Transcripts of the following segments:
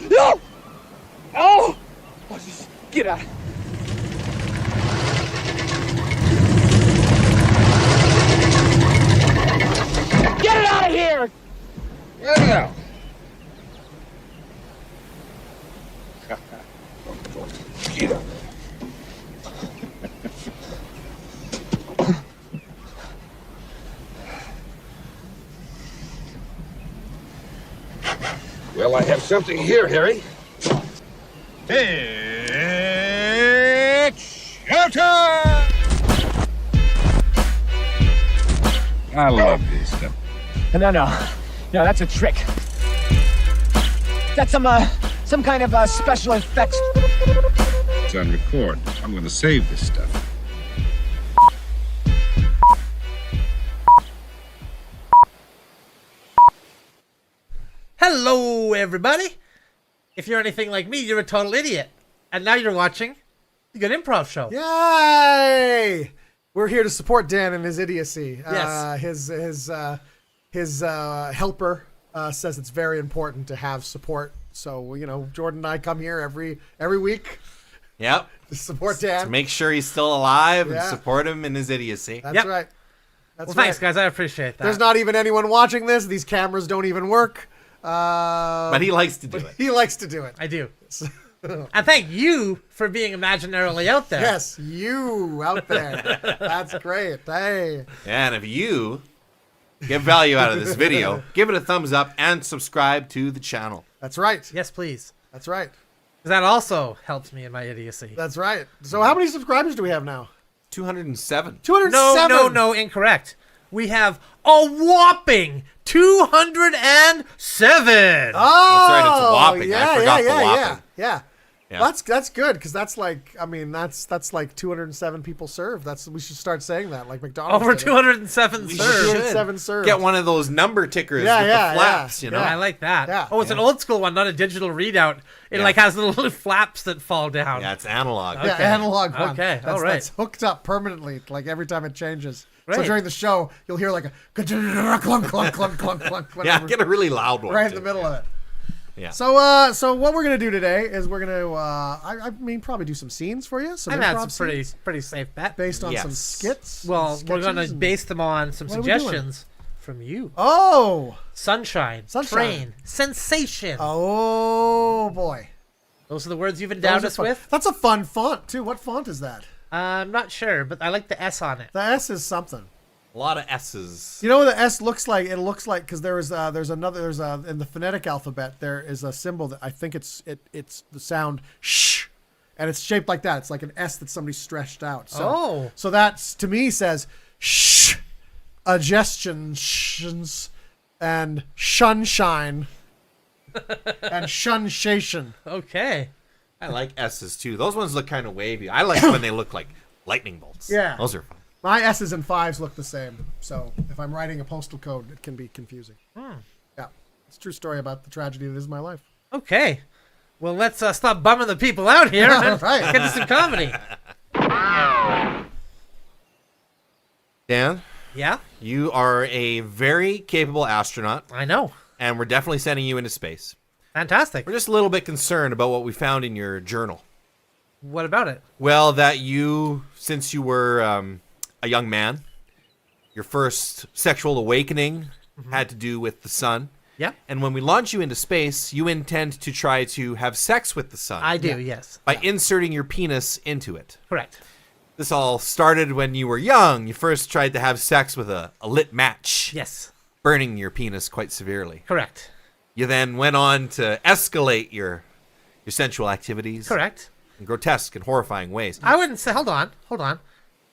No! Oh! Oh, just get out. Get it out of here! Yeah. Well, I have something here, Harry. It's showtime! I love this stuff. No, that's a trick. That's some kind of special effects. It's on record. I'm going to save this stuff. Hello, everybody. If you're anything like me, you're a total idiot. And now you're watching the Good Improv Show. Yay! We're here to support Dan in his idiocy. Yes. His helper says it's very important to have support. So, Jordan and I come here every week Yep. to support Dan. To make sure he's still alive and Yeah. support him in his idiocy. That's Yep. right. That's Well, right. thanks, guys. I appreciate that. There's not even anyone watching this. These cameras don't even work. But he likes to do it. He likes to do it. I do. And thank you for being imaginarily out there. Yes, you out there. That's great. Hey. And if you get value out of this video, give it a thumbs up and subscribe to the channel. That's right. Yes, please. That's right. 'Cause that also helps me in my idiocy. That's right. So how many subscribers do we have now? 207. 207. No, incorrect. We have a whopping 207. Oh, That's right, it's whopping. I forgot the whopping. Yeah. Yeah. Well, that's good because that's like that's like 207 people served. We should start saying that like McDonald's. Over did it. 207 We served. should. 207 served. Get one of those number tickers Yeah, with yeah, the flaps, yeah. you know? I like that. Yeah. Oh, it's an old school one, not a digital readout. It like has little flaps that fall down. Yeah, it's analog. Yeah, Okay. analog one. Okay, That's, all right. That's hooked up permanently, like every time it changes. So Right. during the show, you'll hear like a clunk, clunk, clunk, clunk, clunk, clunk, Yeah, whatever, get a really loud one. right in too. the middle of it. Yeah. So what we're gonna do today is we're gonna, I mean, probably do some scenes for you. Some I've had improv some scenes pretty safe bet. based on some Yes. skits. Well, and we're going to sketches and- base them on some What are we doing? suggestions from you. Oh, Sunshine, train, sensation. oh boy. Those are the words you've endowed Those are us fun. with. That's a fun font too. What font is that? I'm not sure, but I like the S on it. The S is something. A lot of S's. You know what the S looks like? It looks like because there's in the phonetic alphabet there is a symbol that I think it's the sound sh, and it's shaped like that. It's like an S that somebody stretched out. So, so that's to me says sh, adgestions, and shunshine, and shunshation. Okay. I like S's too. Those ones look kind of wavy. I like when they look like lightning bolts. Yeah. Those are fun. My S's and 5s look the same. So if I'm writing a postal code, it can be confusing. Yeah, it's a true story about the tragedy that is my life. Okay. Well, let's stop bumming the people out here and Right. get to some comedy. Dan, Yeah, you are a very capable astronaut, I know. and we're definitely sending you into space. Fantastic. We're just a little bit concerned about what we found in your journal. What about it? Well, that you, since you were a young man, your first sexual awakening had to do with the sun. Yeah, And when we launch you into space, you intend to try to have sex with the sun I do, yes. by inserting your penis into it. Correct. This all started when you were young. You first tried to have sex with a lit match, Yes, burning your penis quite severely. correct. You then went on to escalate your sensual activities Correct. in grotesque and horrifying ways. I wouldn't say, hold on.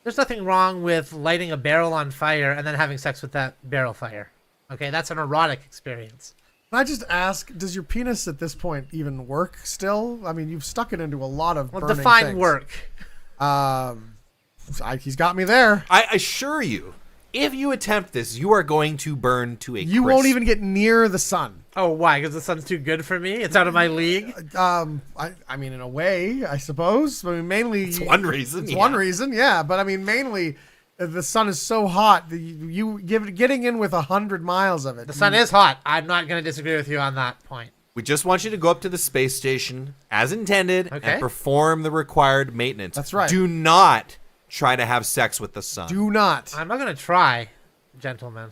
There's nothing wrong with lighting a barrel on fire and then having sex with that barrel fire. Okay, that's an erotic experience. Can I just ask, does your penis at this point even work still? I mean, you've stuck it into a lot of Well, burning define things. work. He's got me there. I assure you, if you attempt this, you are going to burn to a You crisp. won't even get near the sun. Oh, why? Because the sun's too good for me? It's out of my league? I mean, in a way, I suppose. I mean, mainly. It's one reason. It's yeah. one reason, yeah. But I mean, mainly, the sun is so hot that getting in with 100 miles of it. The sun is hot. I'm not going to disagree with you on that point. We just want you to go up to the space station as intended Okay. and perform the required maintenance. That's right. Do not try to have sex with the sun. Do not. I'm not gonna try, gentlemen.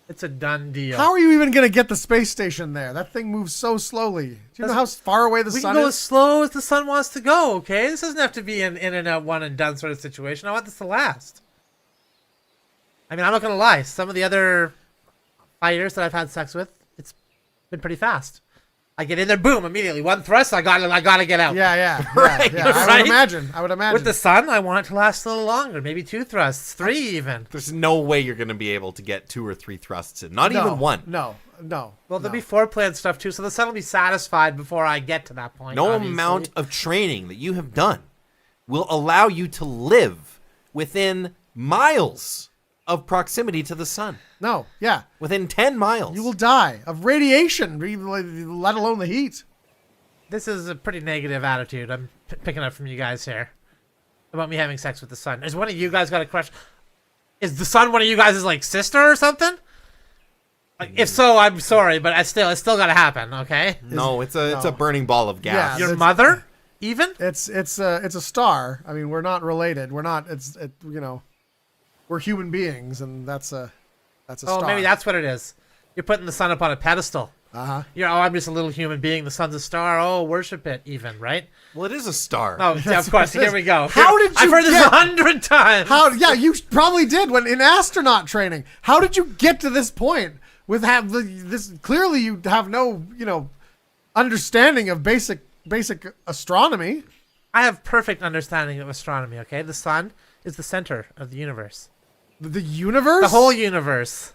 It's a done deal. How are you even going to get the space station there? That thing moves so slowly. Do you know how far away the we sun can go is? as slow as the sun wants to go, okay? This doesn't have to be an in and out, one and done sort of situation. I want this to last. I mean, I'm not gonna lie. Some of the other fighters that I've had sex with, it's been pretty fast. I get in there, boom, immediately. One thrust, I gotta get out. Yeah. Right, Yeah. I right? would imagine. With the sun, I want it to last a little longer. Maybe 2 thrusts, 3 even. There's no way you're going to be able to get 2 or 3 thrusts in. Not even one. No. Well, there'll no. be foreplay and stuff too, so the sun will be satisfied before I get to that point. No obviously. amount of training that you have done will allow you to live within miles of proximity to the sun. No. Yeah. Within 10 miles. You will die of radiation, let alone the heat. This is a pretty negative attitude I'm picking up from you guys here about me having sex with the sun. Is one of you guys got a crush? Is the sun one of you guys' like sister or something? Like, if so, I'm sorry, but it's still got to happen. Okay. No, it's a burning ball of gas. Yeah. Your mother, even? It's a star. I mean, we're not related. We're not. We're human beings, and that's a star. Oh, maybe that's what it is. You're putting the sun up on a pedestal. Uh-huh. I'm just a little human being. The sun's a star. Oh, worship it, even, right? Well, it is a star. Oh, yeah, of course. Here we go. How did you I've heard this get- 100 times. Yeah, you probably did when in astronaut training. How did you get to this point? This clearly you have no understanding of basic astronomy. I have perfect understanding of astronomy, okay? The sun is the center of the universe. The universe. The whole universe.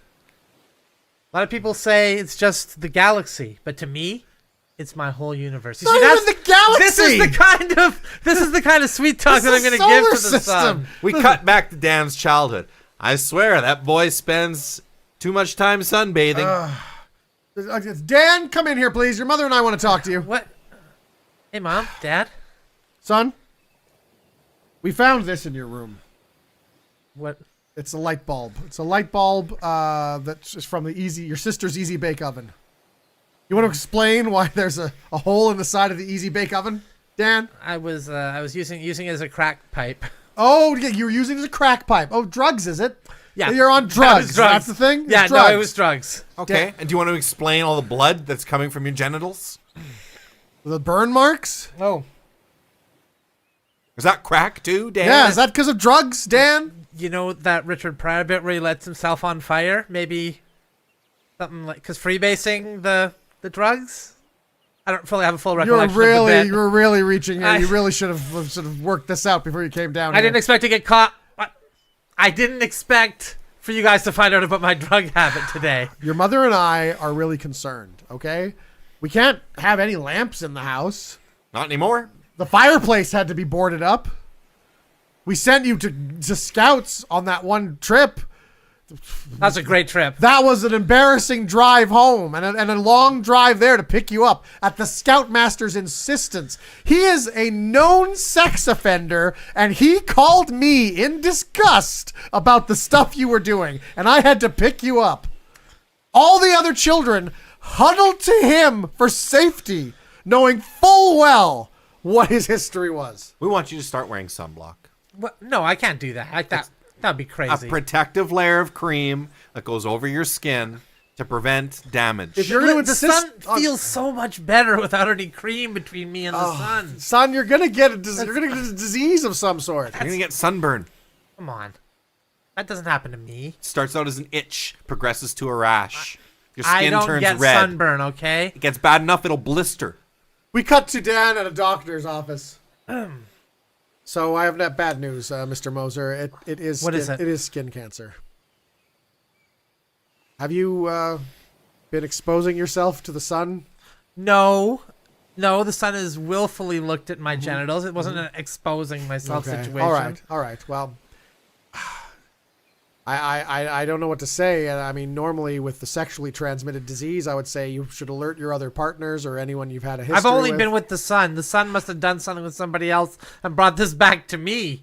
A lot of people say it's just the galaxy, but to me, it's my whole universe. You Not see, even the galaxy. This is the kind of sweet talk This that I'm is going to give to the solar sun. system. We cut back to Dan's childhood. I swear that boy spends too much time sunbathing. Dan, come in here, please. Your mother and I want to talk to you. What? Hey, Mom, Dad. Son, we found this in your room. What? It's a light bulb. It's a light bulb that's from your sister's Easy Bake Oven. You want to explain why there's a hole in the side of the Easy Bake Oven, Dan? I was using it as a crack pipe. Oh, yeah, you were using it as a crack pipe. Oh, drugs, is it? Yeah, You're on that drugs. was drugs. That's the thing? Yeah, It's no, drugs. it was drugs. Okay. And do you want to explain all the blood that's coming from your genitals? The burn marks? Oh, Is that crack too, Dan? Yeah, is that because of drugs, Dan? you know that Richard Pryor bit where he lights himself on fire? Maybe something like because freebasing the drugs. I don't fully have a full recollection of the bit. You were really reaching here. I- You really should have sort of worked this out before you came down I here. didn't expect to get caught. I didn't expect for you guys to find out about my drug habit today. Your mother and I are really concerned, okay? We can't have any lamps in the house. Not anymore. The fireplace had to be boarded up. We sent you to Scouts on that one trip. That's a great trip. That was an embarrassing drive home and a long drive there to pick you up at the Scoutmaster's insistence. He is a known sex offender, and he called me in disgust about the stuff you were doing, and I had to pick you up. All the other children huddled to him for safety, knowing full well what his history was. We want you to start wearing sunblock. What? No, I can't do that. That'd be A crazy. protective layer of cream that goes over your skin to prevent damage. If you're going to The insist sun on- feels so much better without any cream between me and the sun. son, you're gonna get a disease of some sort. You're going to get sunburn. Come on. That doesn't happen to me. Starts out as an itch, progresses to a rash. Your I skin don't turns get red. sunburn, okay? It gets bad enough, it'll blister. We cut to Dan at a doctor's office. So I have that bad news, Mr. Moser. It is What is skin, it? It is skin cancer. Have you been exposing yourself to the sun? No, the sun has willfully looked at my genitals. It wasn't an exposing myself situation. All right. Well, I don't know what to say. I mean, normally with the sexually transmitted disease, I would say you should alert your other partners or anyone you've had a history I've only with. been with the sun. The sun must have done something with somebody else and brought this back to me.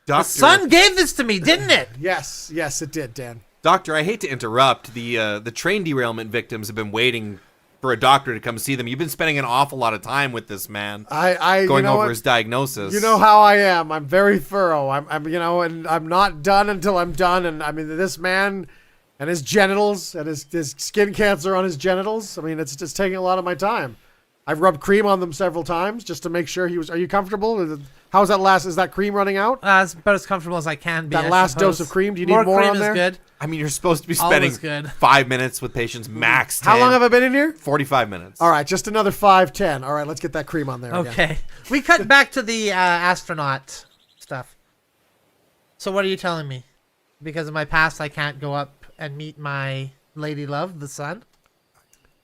Doctor, The sun gave this to me, didn't it? Yes, it did, Dan. Doctor, I hate to interrupt. The train derailment victims have been waiting for a doctor to come see them. You've been spending an awful lot of time with this man, I going you know over what? his diagnosis. You know how I am. I'm very thorough. I'm you know, and I'm not done until I'm done. And I mean, this man and his genitals and his skin cancer on his genitals. I mean, it's just taking a lot of my time. I've rubbed cream on them several times just to make sure he was. Are you comfortable? How's that last? Is that cream running out? It's about as comfortable as I can be. That I last suppose. dose of cream. Do you need more cream on there? is good. I mean, you're supposed to be Always spending good. 5 minutes with patients, max 10. How long have I been in here? 45 minutes. All right, just another 5-10. All right, let's get that cream on there. Again. Okay. We cut back to the astronaut stuff. So what are you telling me? Because of my past, I can't go up and meet my lady love, the sun?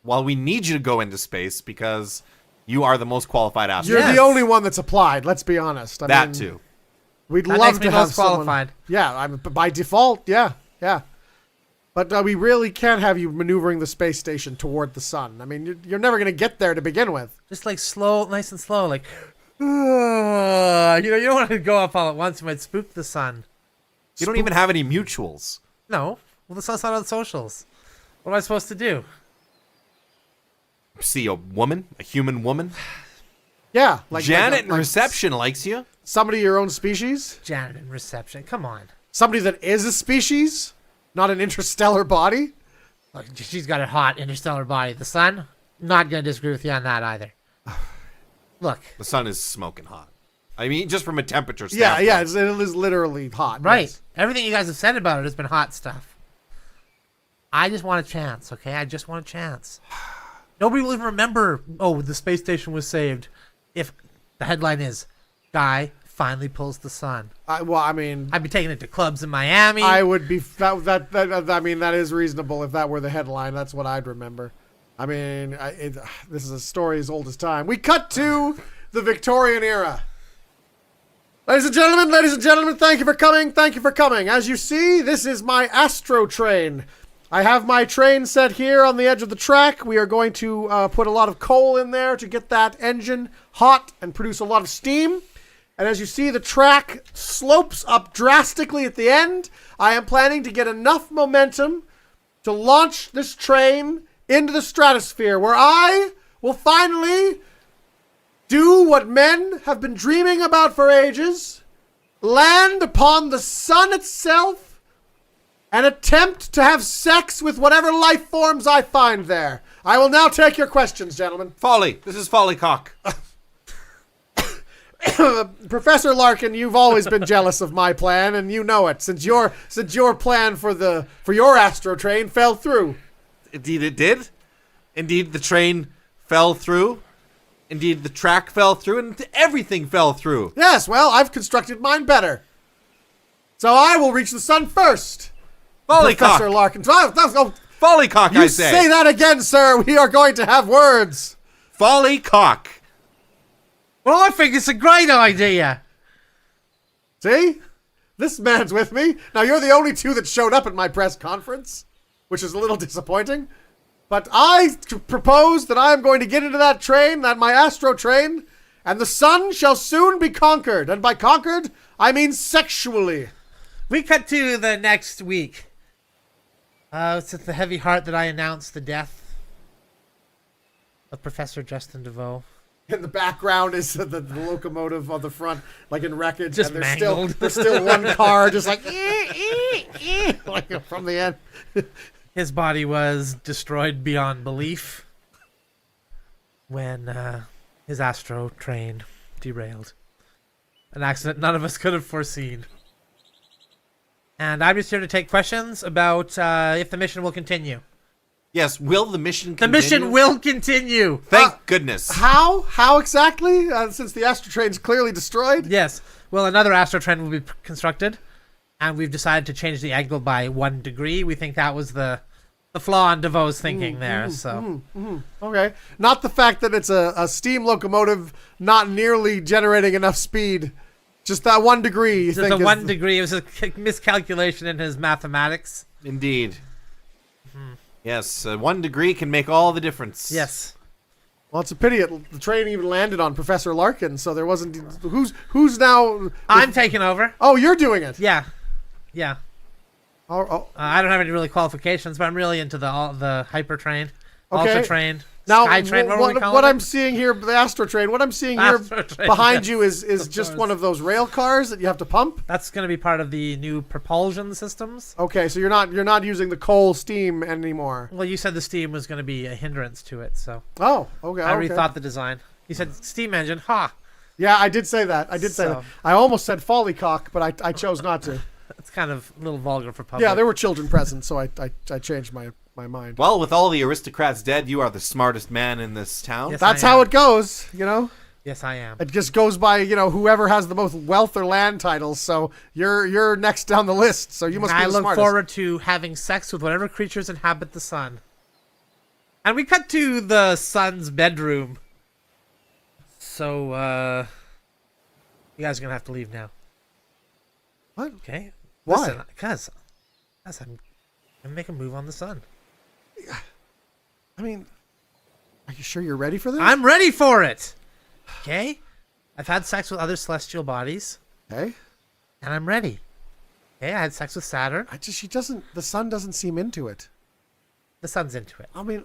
Well, we need you to go into space because you are the most qualified You're astronaut. Yes. the only one that's applied. Let's be honest. I That mean, too. We'd That love makes me to have most someone. qualified. Yeah, I'm by default. Yeah. But we really can't have you maneuvering the space station toward the sun. I mean, you're never going to get there to begin with. Just like slow, nice and slow, like, you don't want to go up all at once. You might spook the sun. You don't even have any mutuals. No. Well, the sun's not on socials. What am I supposed to do? See a woman, a human woman. Yeah, like Janet in like reception likes you. somebody your own species, Janet in reception. Come on. somebody that is a species, not an interstellar body. Look, she's got a hot interstellar body. The sun, not going to disagree with you on that either. Look. The sun is smoking hot. I mean, just from a temperature Yeah, standpoint. yeah, it is literally hot. Right. yes. Everything you guys have said about it has been hot stuff. I just want a chance, okay? I just want a chance. Nobody will even remember, oh, the space station was saved, if the headline is, guy finally pulls the sun. Well, I mean, I'd be taking it to clubs in Miami. I would be that. I mean, that is reasonable if that were the headline. That's what I'd remember. I mean, this is a story as old as time. We cut to the Victorian era. Ladies and gentlemen, thank you for coming. Thank you for coming. As you see, this is my Astro train. I have my train set here on the edge of the track. We are going to put a lot of coal in there to get that engine hot and produce a lot of steam. And as you see, the track slopes up drastically at the end. I am planning to get enough momentum to launch this train into the stratosphere, where I will finally do what men have been dreaming about for ages, land upon the sun itself, and attempt to have sex with whatever life forms I find there. I will now take your questions, gentlemen. Folly. This is Follycock. Professor Larkin, you've always been jealous of my plan, and you know it, since your plan for your Astro train fell through. Indeed it did. Indeed the train fell through. Indeed the track fell through, and everything fell through. Yes, well, I've constructed mine better. So I will reach the sun first. Professor Follycock. Larkin. Follycock, You I say. say that again, sir. We are going to have words. Follycock. Well, I think it's a great idea. See? This man's with me. Now, you're the only two that showed up at my press conference, which is a little disappointing. But I propose that I am going to get into that train, my Astro train, and the sun shall soon be conquered. And by conquered, I mean sexually. We cut to the next week. It's with the heavy heart that I announce the death of Professor Justin DeVoe. In the background is the locomotive on the front, like in wreckage. Just and mangled. there's still one car, just like, like from the end. His body was destroyed beyond belief when his Astro train derailed. An accident none of us could have foreseen. And I'm just here to take questions about if the mission will continue. Yes, will the mission The continue? mission will continue. Thank goodness. How? How exactly? Since the Astro train's clearly destroyed? Yes. Well, another Astro train will be constructed, and we've decided to change the angle by 1 degree. We think that was the flaw in DeVoe's thinking there. Okay. Not the fact that it's a steam locomotive not nearly generating enough speed. Just that 1 degree, you Just think the is 1 degree. It was a miscalculation in his mathematics. Indeed. Yes, 1 degree can make all the difference. Yes. Well, it's a pity the train even landed on Professor Larkin, so there wasn't... Who's now... I'm taking over. Oh, you're doing it. Yeah. Yeah. Oh, I don't have any really qualifications, but I'm really into the hyper train, Okay. ultra train. Now, Skytrain, what are we calling what it? I'm seeing here, the Astro Train. What I'm seeing here Astro Train, behind yes, you is just course. one of those rail cars that you have to pump. That's going to be part of the new propulsion systems. Okay, so you're not using the coal steam anymore. Well, you said the steam was going to be a hindrance to it, so Oh, okay. I okay. rethought the design. You said steam engine, ha! Yeah, I did say that. I did say So- that. I almost said folly cock, but I chose not to. It's kind of a little vulgar for public. Yeah, there were children present, so I changed my mind. Well, with all the aristocrats dead, you are the smartest man in this town. Yes. That's I how am. it goes, you know. Yes, I am. It just goes by, whoever has the most wealth or land titles. So you're next down the list. So you must be I the look smartest. forward to having sex with whatever creatures inhabit the sun. And we cut to the sun's bedroom. So, you guys are going to have to leave now. What? Okay? Why? Listen, because I'm going to make a move on the sun. I mean, are you sure you're ready for this? I'm ready for it! Okay? I've had sex with other celestial bodies, Okay. and I'm ready. Okay? I had sex with Saturn. The sun doesn't seem into it. The sun's into it. I mean,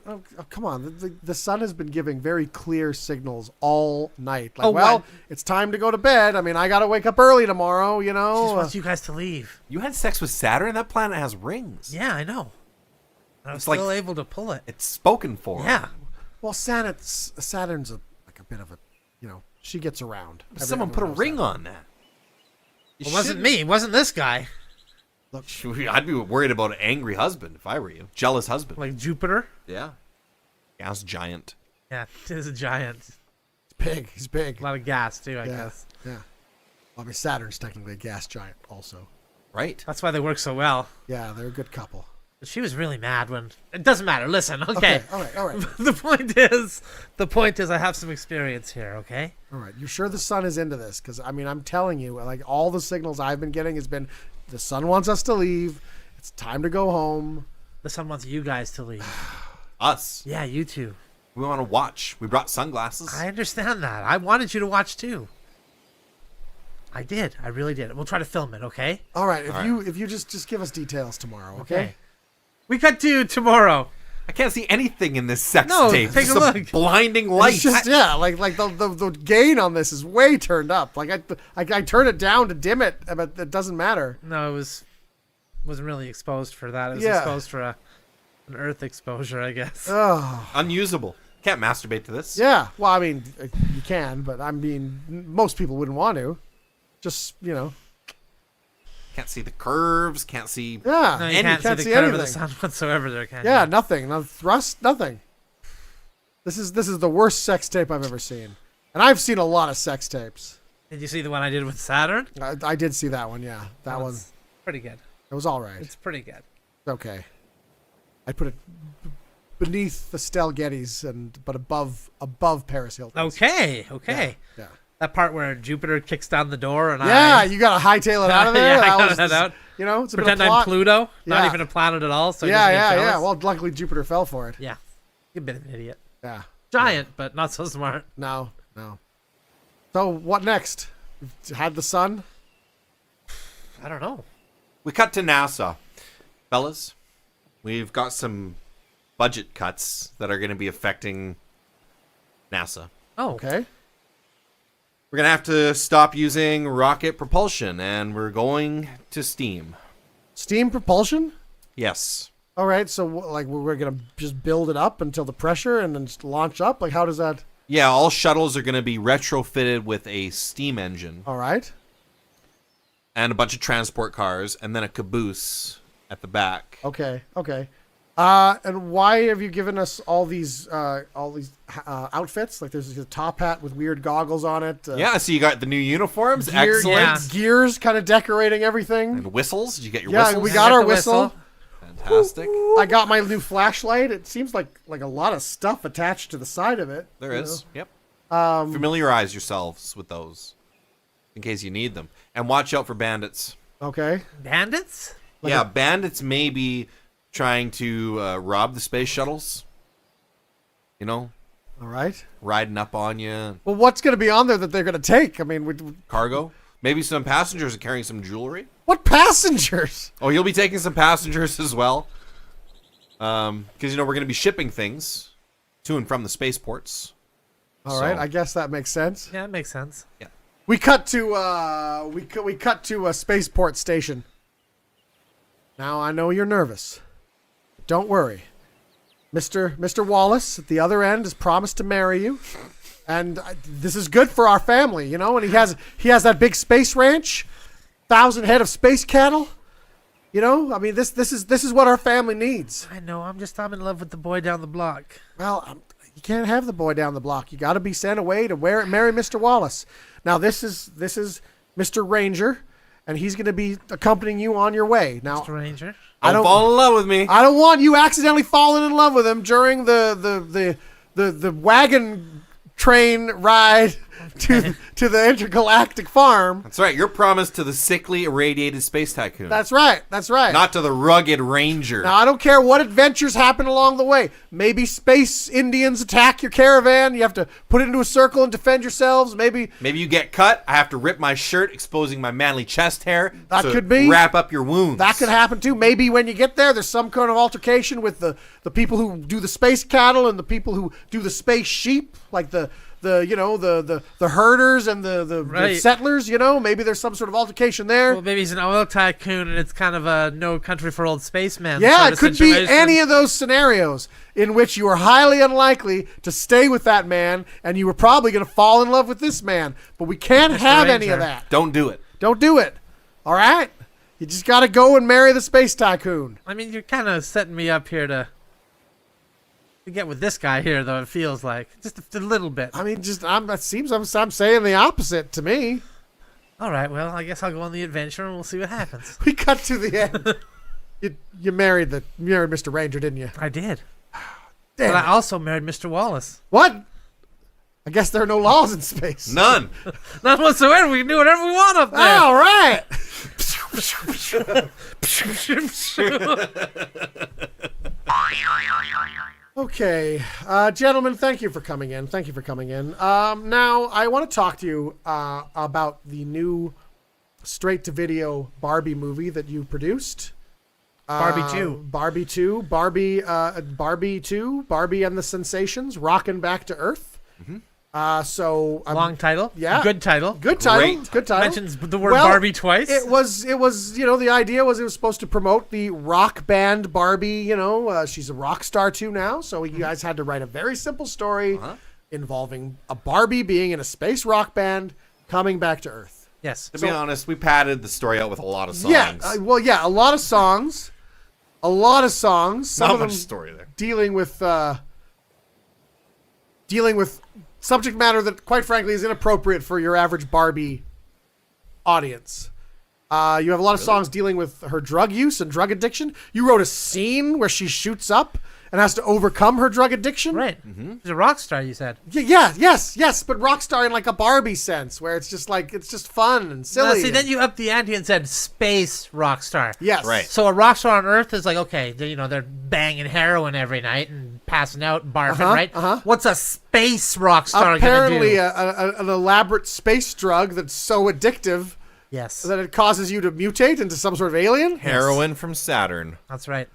come on. The sun has been giving very clear signals all night. Like, Oh, well, what? it's time to go to bed. I mean, I got to wake up early tomorrow, She just wants you guys to leave. You had sex with Saturn? That planet has rings. Yeah, I know. I was It's like- still able to pull it. It's spoken for. Yeah. Well, Saturn's like a bit of a, she gets around. Someone put a Everyone knows ring that. on that. You It wasn't shouldn't- me. It wasn't this guy. I'd be worried about an angry husband if I were you. Jealous husband. Like Jupiter. Yeah. Gas giant. Yeah, he's a giant. He's big. He's big. A lot of gas, too, I Yeah. guess. Yeah. I mean, Saturn's technically a gas giant also. Right. That's why they work so well. Yeah, they're a good couple. But she was really mad when... It doesn't matter. Listen, okay. All right. The point is I have some experience here, okay? All right. You're sure the sun is into this? Because, I mean, I'm telling you, like, all the signals I've been getting has been the sun wants us to leave. It's time to go home. The sun wants you guys to leave. Us. Yeah, you too. We want to watch. We brought sunglasses. I understand that. I wanted you to watch, too. I did. I really did. We'll try to film it, okay? All right. All If you just give us details tomorrow, okay? We cut to tomorrow. I can't see anything in this sex No, tape. take It's a just look. blinding light. It's just like the gain on this is way turned up. Like I turn it down to dim it, but it doesn't matter. No, wasn't really exposed for that. It was Yeah. exposed for an Earth exposure, I guess. Oh. Unusable. Can't masturbate to this. Yeah. Well, I mean, you can, but I mean, most people wouldn't want to. Just Can't see the curves. Can't see. Yeah. No, you And can't, can't see see the curve of the anything. sun whatsoever there, can Yeah, you? nothing. No thrust, nothing. This is the worst sex tape I've ever seen, and I've seen a lot of sex tapes. Did you see the one I did with Saturn? I did see that one. Yeah, that one. was pretty good. It was all right. It's pretty good. Okay. I put it beneath the Stell Gettys but above Paris Hilton. Okay. Yeah. That part where Jupiter kicks down the door and Yeah, you gotta hightail it out of there. Yeah, I That got was that just- out. It's a Pretend bit of I'm plot. Pluto, not Yeah. even a planet at all. So he Yeah, doesn't get yeah. jealous. Well, luckily Jupiter fell for it. Yeah, you're a bit of an idiot. Yeah. Giant, but not so smart. No. So what next? You've had the sun? I don't know. We cut to NASA. Fellas, we've got some budget cuts that are going to be affecting NASA. Oh, Okay. We're going to have to stop using rocket propulsion, and we're going to steam. Steam propulsion? Yes. All right. So like we're gonna just build it up until the pressure and then just launch up. Like how does that? Yeah, all shuttles are going to be retrofitted with a steam engine All right. and a bunch of transport cars, and then a caboose at the back. Okay. And why have you given us all these outfits? Like there's a top hat with weird goggles on it. Yeah, so you got the new uniforms. Gear, Excellent. yeah. Gears kind of decereting everything. And whistles. Did you get your Yeah, whistles? we I got got our the whistle. whistle. Fantastic. I got my new flashlight. It seems like a lot of stuff attached to the side of it. There you is. know. Yep. Familiarize yourselves with those in case you need them. And watch out for bandits. Okay. bandits? Yeah, bandits may be trying to rob the space shuttles. You know, All right. riding up on you. Well, what's going to be on there that they're going to take? I mean, Cargo. Maybe some passengers are carrying some jewelry. what passengers? Oh, you'll be taking some passengers as well. Because, we're going to be shipping things. to and from the spaceports. All right, I guess that makes sense. Yeah, it makes sense. Yeah. We cut to we cut to a spaceport station. Now I know you're nervous. Don't worry. Mr. Wallace at the other end has promised to marry you. And this is good for our family, you know, and he has that big space ranch, 1,000 head of space cattle. You know, I mean, this is what our family needs. I know. I'm in love with the boy down the block. Well, you can't have the boy down the block. You got to be sent away to marry Mr. Wallace. Now, this is Mr. Ranger, and he's going to be accompanying you on your way. Now, Mr. Ranger. Don't fall in love with me. I don't want you accidentally falling in love with him during the wagon train ride to the intergalactic farm. That's right. You're promised to the sickly, irradiated space tycoon. That's right. Not to the rugged ranger. Now, I don't care what adventures happen along the way. Maybe space Indians attack your caravan. You have to put it into a circle and defend yourselves. Maybe you get cut. I have to rip my shirt, exposing my manly chest hair. That to could be. Wrap up your wounds. That could happen too. Maybe when you get there, there's some kind of altercation with the people who do the space cattle and the people who do the space sheep, like the herders and the settlers, you know, maybe there's some sort of altercation there. Well, maybe he's an oil tycoon and it's kind of a No Country for Old Spacemen. Yeah, sort it of could situation. be any of those scenarios in which you are highly unlikely to stay with that man, and you were probably going to fall in love with this man. But we can't have any of that. Don't do it. Don't do it. All right? You just got to go and marry the space tycoon. I mean, you're kind of setting me up here to get with this guy here, though, it feels like. Just a little bit. I mean, it seems I'm saying the opposite to me. All right, well, I guess I'll go on the adventure and we'll see what happens. We cut to the end. You married Mr. Ranger, didn't you? I did. Damn. But I also married Mr. Wallace. What? I guess there are no laws in space. None. None whatsoever. We can do whatever we want up there. All right. Okay, gentlemen, thank you for coming in. Now, I want to talk to you about the new straight-to-video Barbie movie that you produced. Barbie 2. Barbie 2. Barbie 2. Barbie and the Sensations. Rockin' Back to Earth. Mm-hmm. Long title. Yeah. Good title. Good title. Great. Good title. Mentions the word Barbie twice. It was, the idea was it was supposed to promote the rock band Barbie, she's a rock star too now. So you guys had to write a very simple story involving a Barbie being in a space rock band coming back to Earth. Yes. To be honest, we padded the story out with a lot of songs. Yeah. A lot of songs. Some Not of them much story there. dealing with subject matter that, quite frankly, is inappropriate for your average Barbie audience. You have a lot of songs dealing with her drug use and drug addiction. You wrote a scene where she shoots up and has to overcome her drug addiction. Right. She's a rock star, you said. Yes, but rock star in like a Barbie sense, where it's just fun and silly. See, then you upped the ante and said space rock star. Yes. Right. So a rock star on Earth is like, okay, they're banging heroin every night and passing out and barfing, right? What's a space rock star Apparently, gonna do? an elaborate space drug that's so addictive Yes. that it causes you to mutate into some sort of alien. Heroin from Saturn. That's right.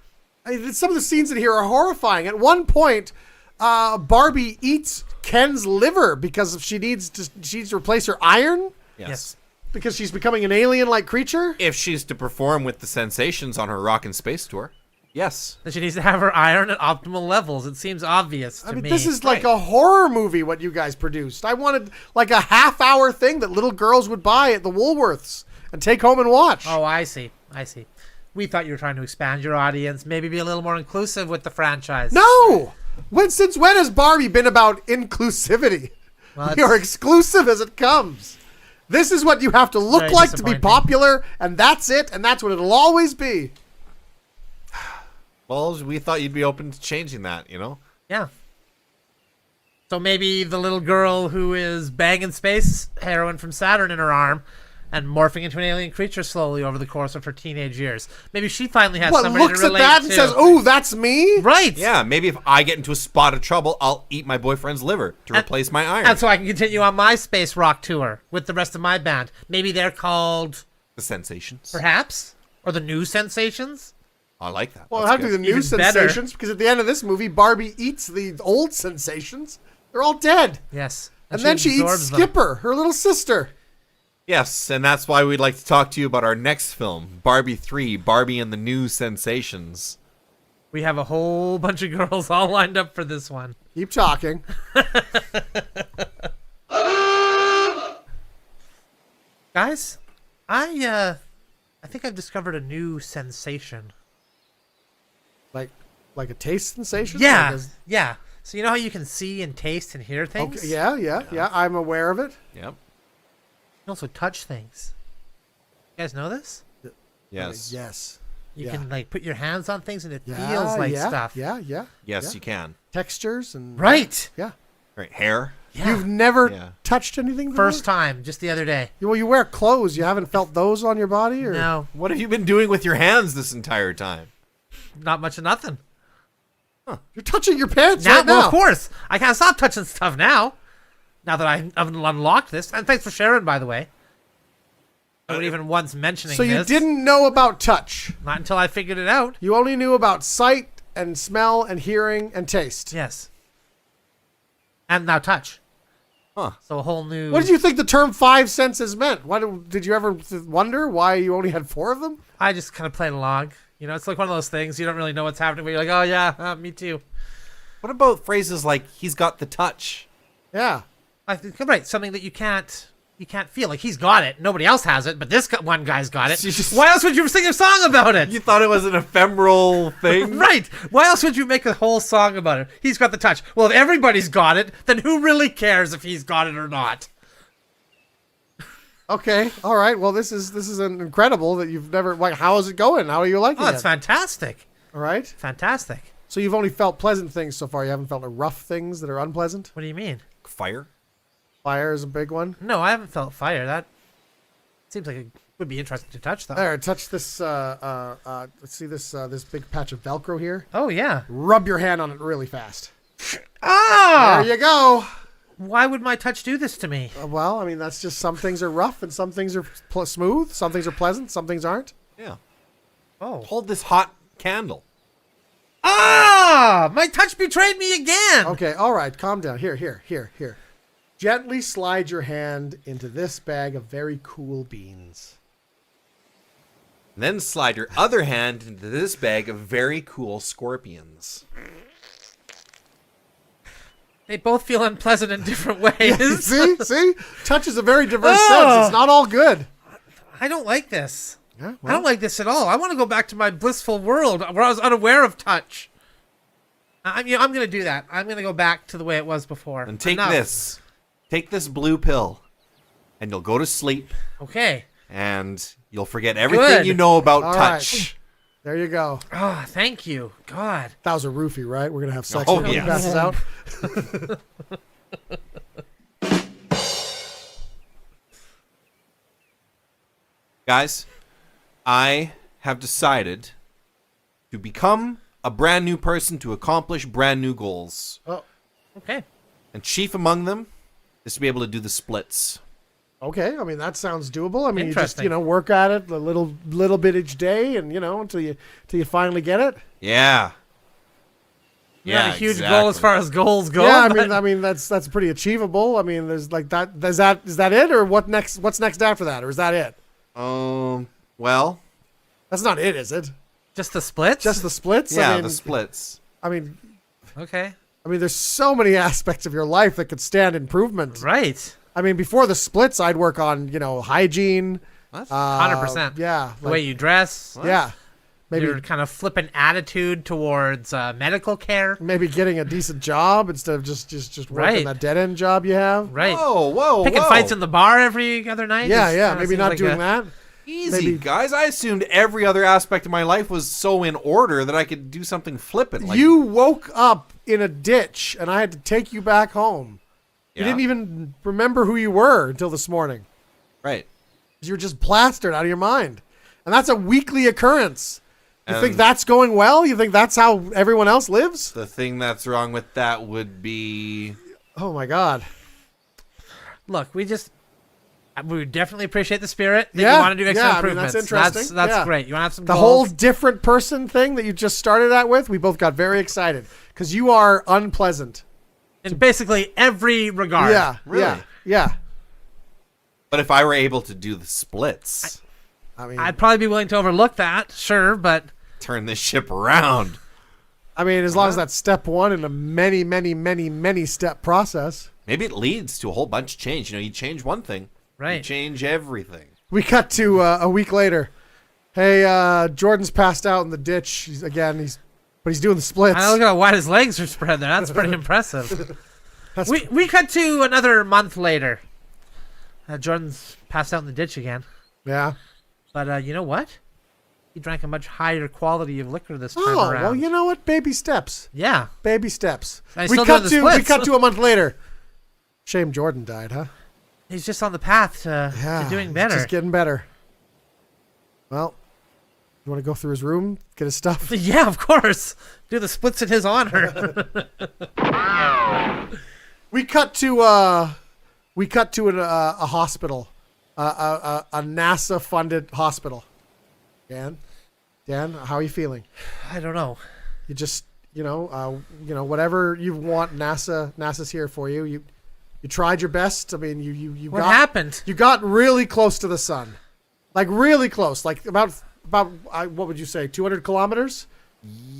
Some of the scenes in here are horrifying. At one point, Barbie eats Ken's liver because she needs to replace her iron Yes. because she's becoming an alien-like creature. If she's to perform with the Sensations on her Rockin' Space tour, yes. And she needs to have her iron at optimal levels. It seems obvious to me. This is like a horror movie, what you guys produced. I wanted like a half-hour thing that little girls would buy at the Woolworths and take home and watch. Oh, I see. We thought you were trying to expand your audience, maybe be a little more inclusive with the franchise. No! Since when has Barbie been about inclusivity? Well, You're exclusive as it comes. This is what you have to look Very like to be disappointing. popular, and that's it, and that's what it'll always be. Well, we thought you'd be open to changing that, Yeah. So maybe the little girl who is banging space heroin from Saturn in her arm and morphing into an alien creature slowly over the course of her teenage years. Maybe she finally has What, somebody looks to at relate that to. and says, "Oh, that's me"? Right. Yeah, maybe if I get into a spot of trouble, I'll eat my boyfriend's liver to replace my iron. And so I can continue on my space rock tour with the rest of my band. Maybe they're called, The Sensations. perhaps, or the New Sensations. I like that. Well, That's how do good. the new Even better. sensations? Because at the end of this movie, Barbie eats the old sensations. They're all dead. Yes. And then she eats absorbs them. Skipper, her little sister. Yes, and that's why we'd like to talk to you about our next film, Barbie 3, Barbie and the New Sensations. We have a whole bunch of girls all lined up for this one. Keep talking. Guys, I think I've discovered a new sensation. Like a taste sensation? Yeah, Like yeah. So you know how you can see and taste and hear a- things? okay, yeah. I'm aware of it. Yep. You can also touch things. You guys know this? Yes. Yes. You Yeah. can like put your hands on things and it Yeah, feels like yeah, stuff. Yeah. Yes, Yeah. you can. Textures and Right. Yeah. Right, hair. Yeah. You've never Yeah. touched anything before? First time, just the other day. Well, you wear clothes. You haven't felt those on your body, or No, What have you been doing with your hands this entire time? not much of nothing. you're touching your pants Now, right now. well, of course, I can't stop touching stuff now. Now that I've unlocked this, and thanks for sharing, by the way. Not even once mentioning So you this. didn't know about touch. Not until I figured it out. You only knew about sight and smell and hearing and taste. Yes. And now touch. Huh. So a whole new. What did you think the term five senses meant? Did you ever wonder why you only had four of them? I just kind of played along. You know, it's like one of those things you don't really know what's happening, but you're like, oh yeah, me too. What about phrases like, he's got the touch? Yeah. I think, right, something that you can't feel. Like he's got it, nobody else has it, but this one guy's got it. You just- Why else would you sing a song about it? You thought it was an ephemeral thing? Right. Why else would you make a whole song about it? He's got the touch. Well, if everybody's got it, then who really cares if he's got it or not? Okay. All right. Well, this is incredible that you've never. Like, how is it going? How are you liking Oh, it? it's fantastic. All right. Fantastic. So you've only felt pleasant things so far. You haven't felt the rough things that are unpleasant. What do you mean? Fire? Fire is a big one. No, I haven't felt fire. That seems like it would be interesting to touch, though. There, touch this. Let's see this big patch of Velcro here. Oh, yeah. Rub your hand on it really fast. Ah! There you go. Why would my touch do this to me? Well, I mean, that's just some things are rough and some things are smooth. Some things are pleasant. Some things aren't. Yeah. Oh. Hold this hot candle. Ah! My touch betrayed me again! Okay, all right, calm down. Here. Gently slide your hand into this bag of very cool beans. Then slide your other hand into this bag of very cool scorpions. They both feel unpleasant in different ways. See? Touch is a very diverse Oh. sense. It's not all good. I don't like this. Yeah, I don't like this at all. I want to go back to my blissful world where I was unaware of touch. I'm going to do that. I'm going to go back to the way it was before. And take Enough. this. Take this blue pill. And you'll go to sleep. Okay. And you'll forget everything Good. you know about All touch. There you go. Oh, thank you. God. That was a roofie, right? We're going to have sex Oh, when he yes. passes out. Guys, I have decided to become a brand new person to accomplish brand new goals. Oh, Okay. And chief among them is to be able to do the splits. okay. I mean, that sounds doable. I mean, you just, Interesting. work at it a little bit each day and, until you finally get it. Yeah. Not a huge goal as far as goals go. Yeah, but- I mean that's pretty achievable. I mean, there's like that. Is that it, or what's next after that, or is that it? Well, That's not it, is it? just the splits? Just the splits? yeah, I mean, the splits. I mean, Okay. there's so many aspects of your life that could stand improvement. Right. I mean, before the splits, I'd work on hygiene. What? 100%. Yeah, The way you dress. yeah, maybe Your kind of flippant attitude towards medical care. maybe getting a decent job instead of just working Right. that dead end job you have. Right. Whoa. Picking fights in the bar every other night. Yeah, is yeah, kinda maybe seems not like doing that. Easy, maybe- guys. I assumed every other aspect of my life was so in order that I could do something flippant. Like, You woke up in a ditch, and I had to take you back home. Yeah. You didn't even remember who you were until this morning. Right. You were just plastered out of your mind. And that's a weekly occurrence. You think And- that's going well? You think that's how everyone else lives? The thing that's wrong with that would be... Oh my God. Look, We would definitely appreciate the spirit that Yeah, you want to do extra yeah, I mean, improvements. that's interesting. That's Yeah. great. You want to have some The goals? whole different person thing that you just started out with, we both got very excited because you are unpleasant. in basically every regard. Yeah, Really? yeah. But if I were able to do the splits, I mean, I'd probably be willing to overlook that, sure, but turn this ship around. as long as that's step one in a many step process. Maybe it leads to a whole bunch of change. You change one thing, you right. change everything. We cut to a week later. Hey, Jordan's passed out in the ditch. He's doing the splits. I look at how wide his legs are spread there. That's pretty impressive. We cut to another month later. Jordan's passed out in the ditch again. Yeah. But you know what? He drank a much higher quality of liquor this time Oh, around. well, you know what? Baby steps. Yeah. Baby steps. And he's We still cut doing the to splits. a month later. Shame Jordan died, huh? He's just on the path to doing he's better. Just getting better. Well, you want to go through his room, get his stuff? Yeah, of course. Do the splits in his honor. We cut to a hospital, a NASA-funded hospital. Dan, how are you feeling? I don't know. You just, whatever you want, NASA's here for you. You tried your best. I mean, you What happened? You got really close to the sun, like really close, like about what would you say, 200 kilometers?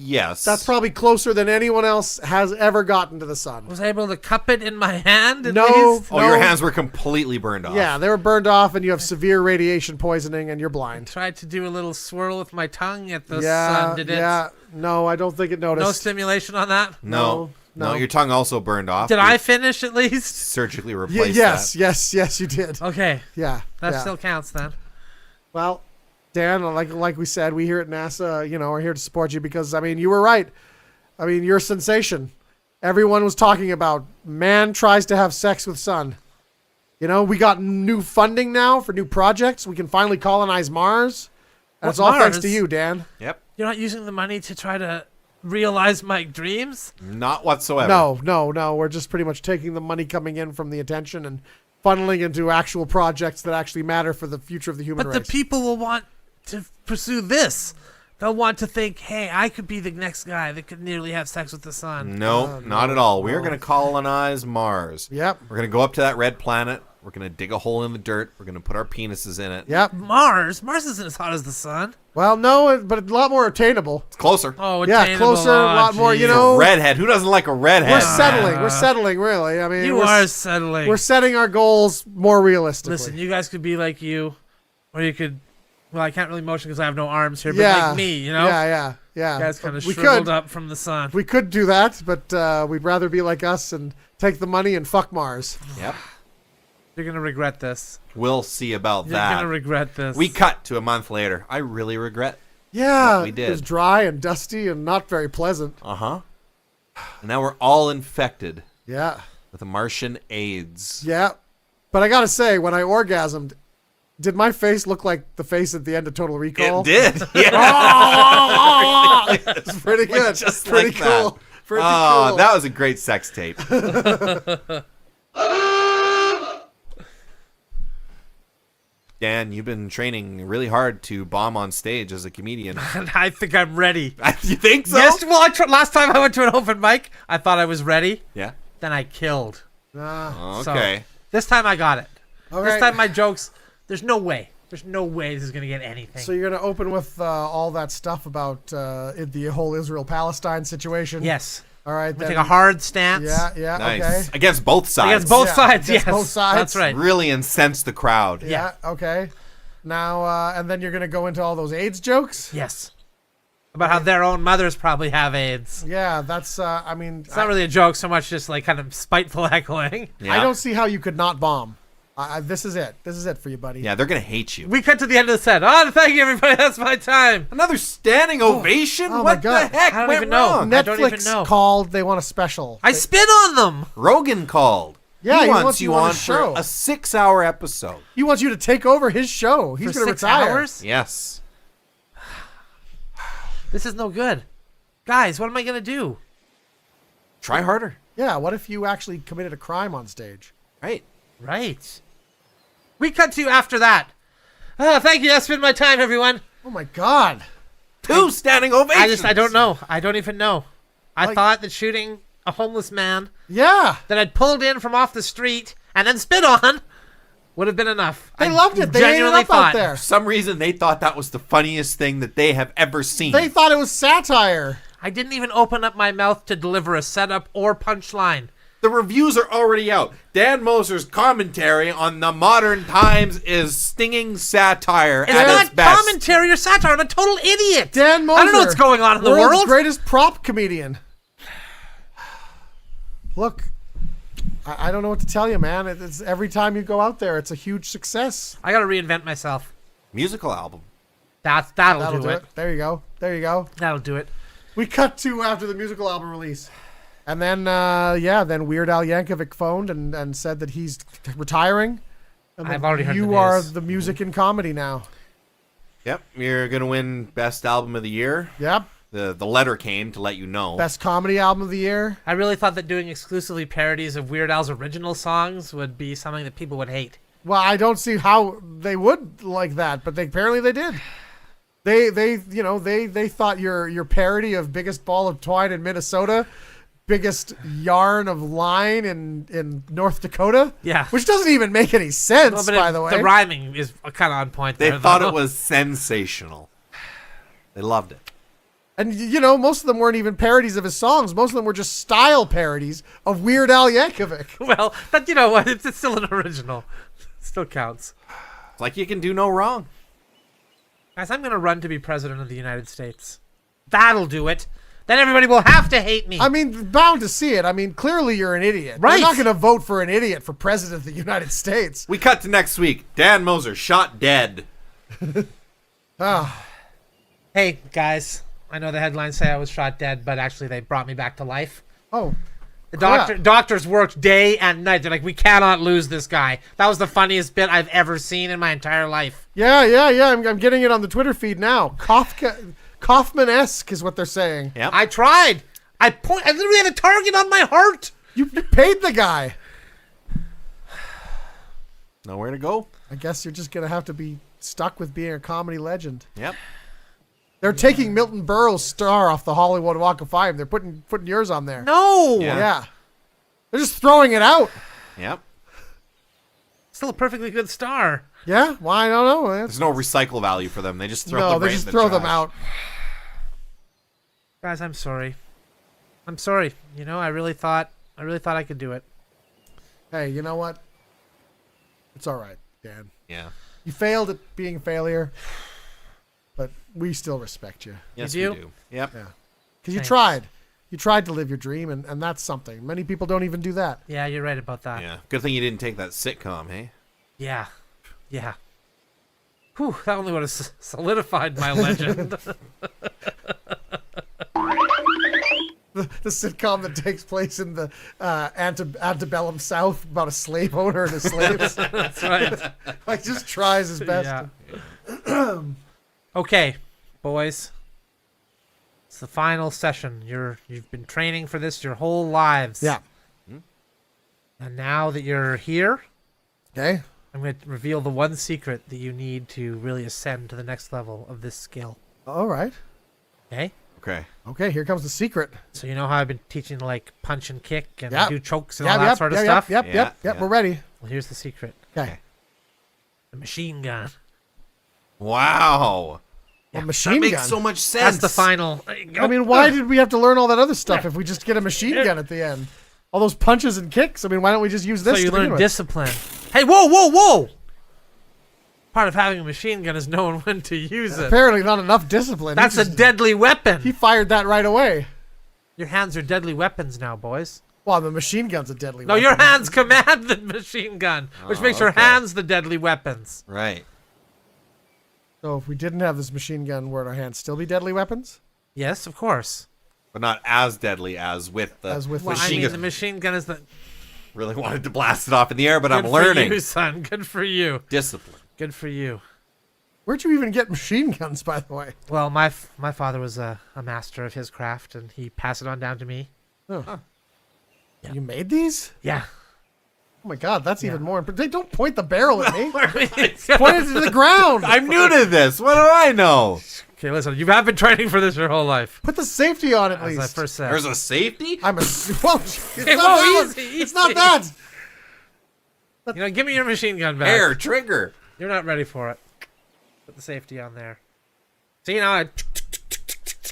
Yes. That's probably closer than anyone else has ever gotten to the sun. Was I able to cup it in my hand at No. least? Oh, your hands were completely burned off. Yeah, they were burned off, and you have severe radiation poisoning, and you're blind. Tried to do a little swirl with my tongue at the Yeah, sun. Did it? yeah. No, I don't think it noticed. No stimulation on that? No. No. Your tongue also burned off. Did You I finish at least? surgically Y- replaced yes, that? yes, you did. Okay. Yeah, That yeah. still counts then. Well, Dan, like we said, we here at NASA, are here to support you because, you were right. You're a sensation. Everyone was talking about man tries to have sex with sun. We got new funding now for new projects. We can finally colonize Mars. And it's all thanks Mars? to you, Dan. Yep. You're not using the money to try to realize my dreams? Not whatsoever. No. We're just pretty much taking the money coming in from the attention and funneling into actual projects that actually matter for the future of the human But race. the people will want to pursue this. They'll want to think, hey, I could be the next guy that could nearly have sex with the sun. No, not at all. We're going to colonize Mars. Yep. We're going to go up to that red planet. We're going to dig a hole in the dirt. We're going to put our penises in it. Yep. Mars isn't as hot as the sun. Well, no, but a lot more attainable. It's closer. Oh, Yeah, attainable. closer, a lot more, geez. Redhead. Who doesn't like a redhead? We're settling. We're settling, really. You are settling. We're setting our goals more realistically. Listen, you guys could be like you, or you could. Well, I can't really motion because I have no arms here, but yeah, like me, Yeah. You guys kind of We shriveled could. up from the sun. We could do that, but we'd rather be like us and take the money and fuck Mars. Yep. You're gonna regret this. We'll see about You're that. gonna regret this. We cut to a month later. I really regret. Yeah, What we did. It was dry and dusty and not very pleasant. Uh-huh. And now we're all infected Yeah, with a Martian AIDS. yeah. But I gotta say, when I orgasmed, did my face look like the face at the end of Total Recall? It did. Yeah. It's pretty good. Just pretty like cool. that. Pretty Oh, cool. that was a great sex tape. Dan, you've been training really hard to bomb on stage as a comedian. And I think I'm ready. You think so? Yes. Well, last time I went to an open mic, I thought I was ready. Yeah. Then I killed. Okay. This time I got it. All This right. time my jokes. There's no way. There's no way this is gonna get anything. So you're gonna open with all that stuff about the whole Israel-Palestine situation. yes. All right. We Then. take a hard stance. Yeah. Nice. Okay. Against both sides. Against both Yeah, sides. against Yes. both sides. That's right. Really incense the crowd. Yeah. Okay. Now and then you're gonna go into all those AIDS jokes. Yes. About how their own mothers probably have AIDS. Yeah. That's. I mean. It's not really a joke so much, just like kind of spiteful heckling. Yeah. I don't see how you could not bomb. This is it. This is it for you, buddy. Yeah, they're going to hate you. We cut to the end of the set. Oh, thank you, everybody. That's my time. Another standing ovation? Oh my what God. the heck I don't went even know. wrong? I don't even Netflix know. called. They want a special. I spit on them. Rogan called. Yeah, he wants you on his show. for a 6-hour episode. He wants you to take over his show. He's For gonna 6 retire. hours? Yes. This is no good. Guys, what am I going to do? Try harder. Yeah. What if you actually committed a crime on stage? Right. Right. We cut to after that. Oh, thank you. That's been my time, everyone. Oh my God. 2 standing ovations. I don't know. I don't even know. I Like- thought that shooting a homeless man Yeah. that I'd pulled in from off the street and then spit on would have been enough. They I loved it. They ate it genuinely up out thought. there. For some reason, they thought that was the funniest thing that they have ever seen. They thought it was satire. I didn't even open up my mouth to deliver a setup or punchline. The reviews are already out. Dan Moser's commentary on the modern times is stinging satire It's at not its best. commentary or satire. I'm a total idiot. Dan Moser. I don't know what's going on in the world's world. greatest prop comedian. Look, I don't know what to tell you, man. It's every time you go out there, it's a huge success. I got to reinvent myself. Musical album. That'll do it. There you go. There you go. That'll do it. We cut to after the musical album release. And then, then Weird Al Yankovic phoned and said that he's retiring. And I've that already heard the you are news. the music in comedy now. Yep, you're gonna win Best Album of the Year. Yep. The letter came to let you know. Best comedy album of the year. I really thought that doing exclusively parodies of Weird Al's original songs would be something that people would hate. Well, I don't see how they would like that, but apparently they did. They thought your parody of Biggest Ball of Twine in Minnesota, Biggest Yarn of Line in North Dakota, Yeah. which doesn't even make any sense, Well, but by the way. the rhyming is kind of on point They there, thought though. it was sensational. They loved it. And most of them weren't even parodies of his songs. Most of them were just style parodies of Weird Al Yankovic. Well, but you know what? It's still an original. Still counts. It's like you can do no wrong. Guys, I'm going to run to be president of the United States. That'll do it. Then everybody will have to hate me. I mean, bound to see it. I mean, clearly you're an idiot. Right. You're not going to vote for an idiot for president of the United States. We cut to next week. Dan Moser shot dead. Hey, guys. I know the headlines say I was shot dead, but actually they brought me back to life. Oh, The crap. doctors worked day and night. They're like, we cannot lose this guy. That was the funniest bit I've ever seen in my entire life. Yeah. I'm getting it on the Twitter feed now. Kaufman-esque is what they're saying. Yep. I tried. I literally had a target on my heart. You paid the guy. Nowhere to go. I guess you're just going to have to be stuck with being a comedy legend. Yep. They're taking Milton Berle's star off the Hollywood Walk of Fame. They're putting yours on there. No. Yeah. Yeah. They're just throwing it out. Yep. Still a perfectly good star. Yeah? Well, I don't know. There's no recycle value for them. They just throw No, them they right just in the throw them trash. out. Guys, I'm sorry. I'm sorry. I really thought I could do it. Hey, you know what? It's all right, Dan. Yeah. You failed at being a failure, but we still respect you. Yes, You we do? do. Yep. Yeah. Because you Thanks. tried. You tried to live your dream, and that's something. Many people don't even do that. Yeah, you're right about that. Yeah. Good thing you didn't take that sitcom, hey? Yeah. Yeah. Whew, that only would have solidified my legend. The sitcom that takes place in the antebellum South about a slave owner and his slaves. That's right. Like, just tries his best. Yeah. Okay, boys. It's the final session. You've been training for this your whole lives. Yeah. And now that you're here, Okay. I'm going to reveal the one secret that you need to really ascend to the next level of this skill. All right. Okay? Okay. Okay, here comes the secret. So you know how I've been teaching like punch and kick and Yep. do chokes and all that sort of stuff? Yeah, Yep. yeah. We're ready. Well, here's the secret. Okay. The machine gun. Wow. A That machine makes gun. so much sense. That's the final. There you go. I mean, why did we have to learn all that other stuff if we just get a machine gun at the end? All those punches and kicks. I mean, why don't we just use So this you to begin learn with? discipline. Hey, whoa! Part of having a machine gun is knowing when to use it. Apparently not enough discipline. That's he a deadly weapon. He fired that right away. Your hands are deadly weapons now, boys. Well, the machine gun's a deadly No, weapon. your hands command the machine gun, which Oh, makes your okay. hands the deadly weapons. Right. So if we didn't have this machine gun, would our hands still be deadly weapons? Yes, of course. But not as deadly as with the As with Well, I machine mean, gun. the machine gun is the. Really wanted to blast it off in the air, but Good I'm learning. for you, son. Good for you. Discipline. Good for you. Where'd you even get machine guns, by the way? Well, my father was a master of his craft, and he passed it on down to me. Oh. Yeah. You made these? Yeah. Oh my God, that's even more. Don't point the barrel at me. Point okay, it to the ground. I'm new to this. What do I know? listen. You have been training for this your whole life. Put the safety on at As I least. first said. There's a safety? I'm a. Whoa, it's not Whoa, that one. easy, It's not easy. that. Give me your machine gun back. Air, trigger. You're not ready for it. Put the safety on there. See, now I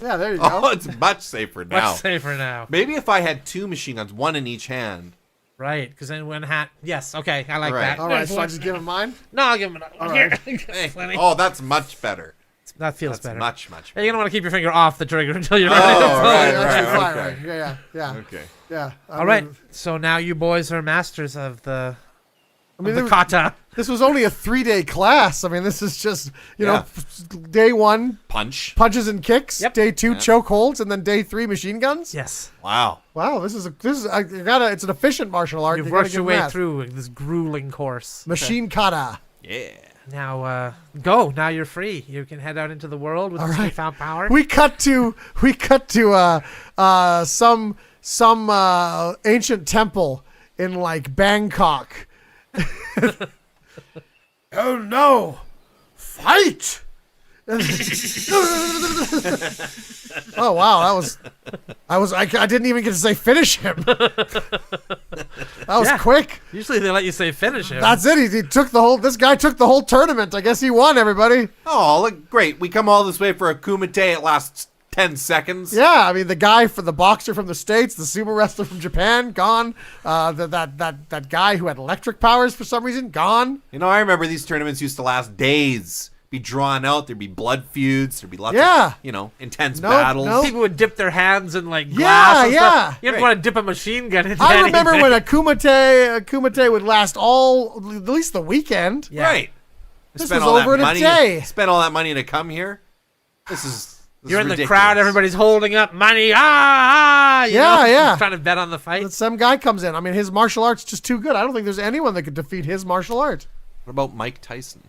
Yeah, there you Oh, go. it's much safer now. much safer now. Maybe if I had 2 machine guns, one in each hand. Right, because then when hat. Yes, okay, I like All right. that. All right, so I just give him mine. No, I'll give him another one. right. Here. Hey. Plenty. Oh, that's much better. That feels That's better. much Yeah, better. you're gonna want to keep your finger off the trigger until you're ready to Oh, pull right, it. That's right, fine, okay. Yeah. Okay. Yeah. All right, so now you boys are masters of the I mean, of the kata. this was only a 3-day class. I mean, this is just, you know, Yeah. day 1, Punch. punches and kicks. Yep. Day 2, Yeah. choke holds, and then day 3, machine guns. Yes, Wow. Wow, this is it's an efficient martial art. you've You gotta worked your give way him that. through this grueling course. Machine kata. Yeah. Now, go. Now you're free. You can head out into the world with All this right. newfound power. We cut to some ancient temple in like Bangkok. Oh no! Fight! Oh wow, I didn't even get to say finish him. That was Yeah. quick. Usually they let you say finish him. That's it. He took the whole. This guy took the whole tournament. I guess he won. Everybody. Oh, look, great. We come all this way for a kumite. It lasts 10 seconds. Yeah, I mean the guy for the boxer from the States, the sumo wrestler from Japan, gone. That guy who had electric powers for some reason, gone. You know, I remember these tournaments used to last days. Be drawn out. There'd be blood feuds. There'd be lots Yeah. of, intense Nope, battles. nope. People would dip their hands in like Yeah, glass and yeah. stuff. You didn't Right. want to dip a machine gun into I remember anything. when a kumite would last at least the weekend. Yeah. Right. This Spent was all over that in a money. day. Spent all that money to come here. This is You're in the ridiculous. crowd, everybody's holding up money. You Yeah, know, yeah. trying to bet on the fight. And some guy comes in. I mean, his martial art's just too good. I don't think there's anyone that could defeat his martial art. What about Mike Tyson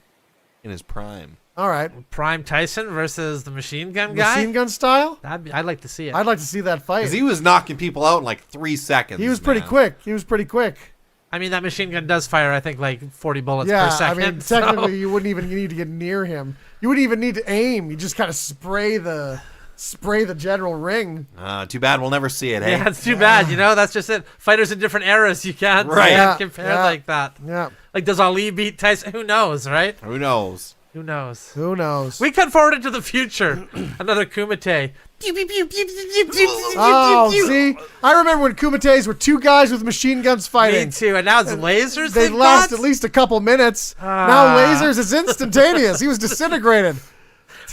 in his prime? All right, Prime Tyson versus the machine gun guy. machine gun style. I'd like to see it. I'd like to see that fight. Because he was knocking people out in like 3 seconds. He was pretty man. quick. He was pretty quick. I mean, that machine gun does fire, I think, like 40 bullets Yeah, per second. I mean, so- technically, you wouldn't even need to get near him. You wouldn't even need to aim. You just kind of spray the general ring. Too bad we'll never see it, hey? Yeah, it's too bad. That's just it. Fighters in different eras. You can't, Right. you Yeah, can't compare yeah. like that. Yeah. Like, does Ali beat Tyson? Who knows, right? Who knows? Who knows? Who knows? We cut forward into the future. Another Kumite. Oh, see, I remember when kumites were 2 guys with machine guns Me fighting. too. And now it's lasers. They they've last got? at least a couple minutes. Ah. Now lasers is instantaneous. He was disintegrated.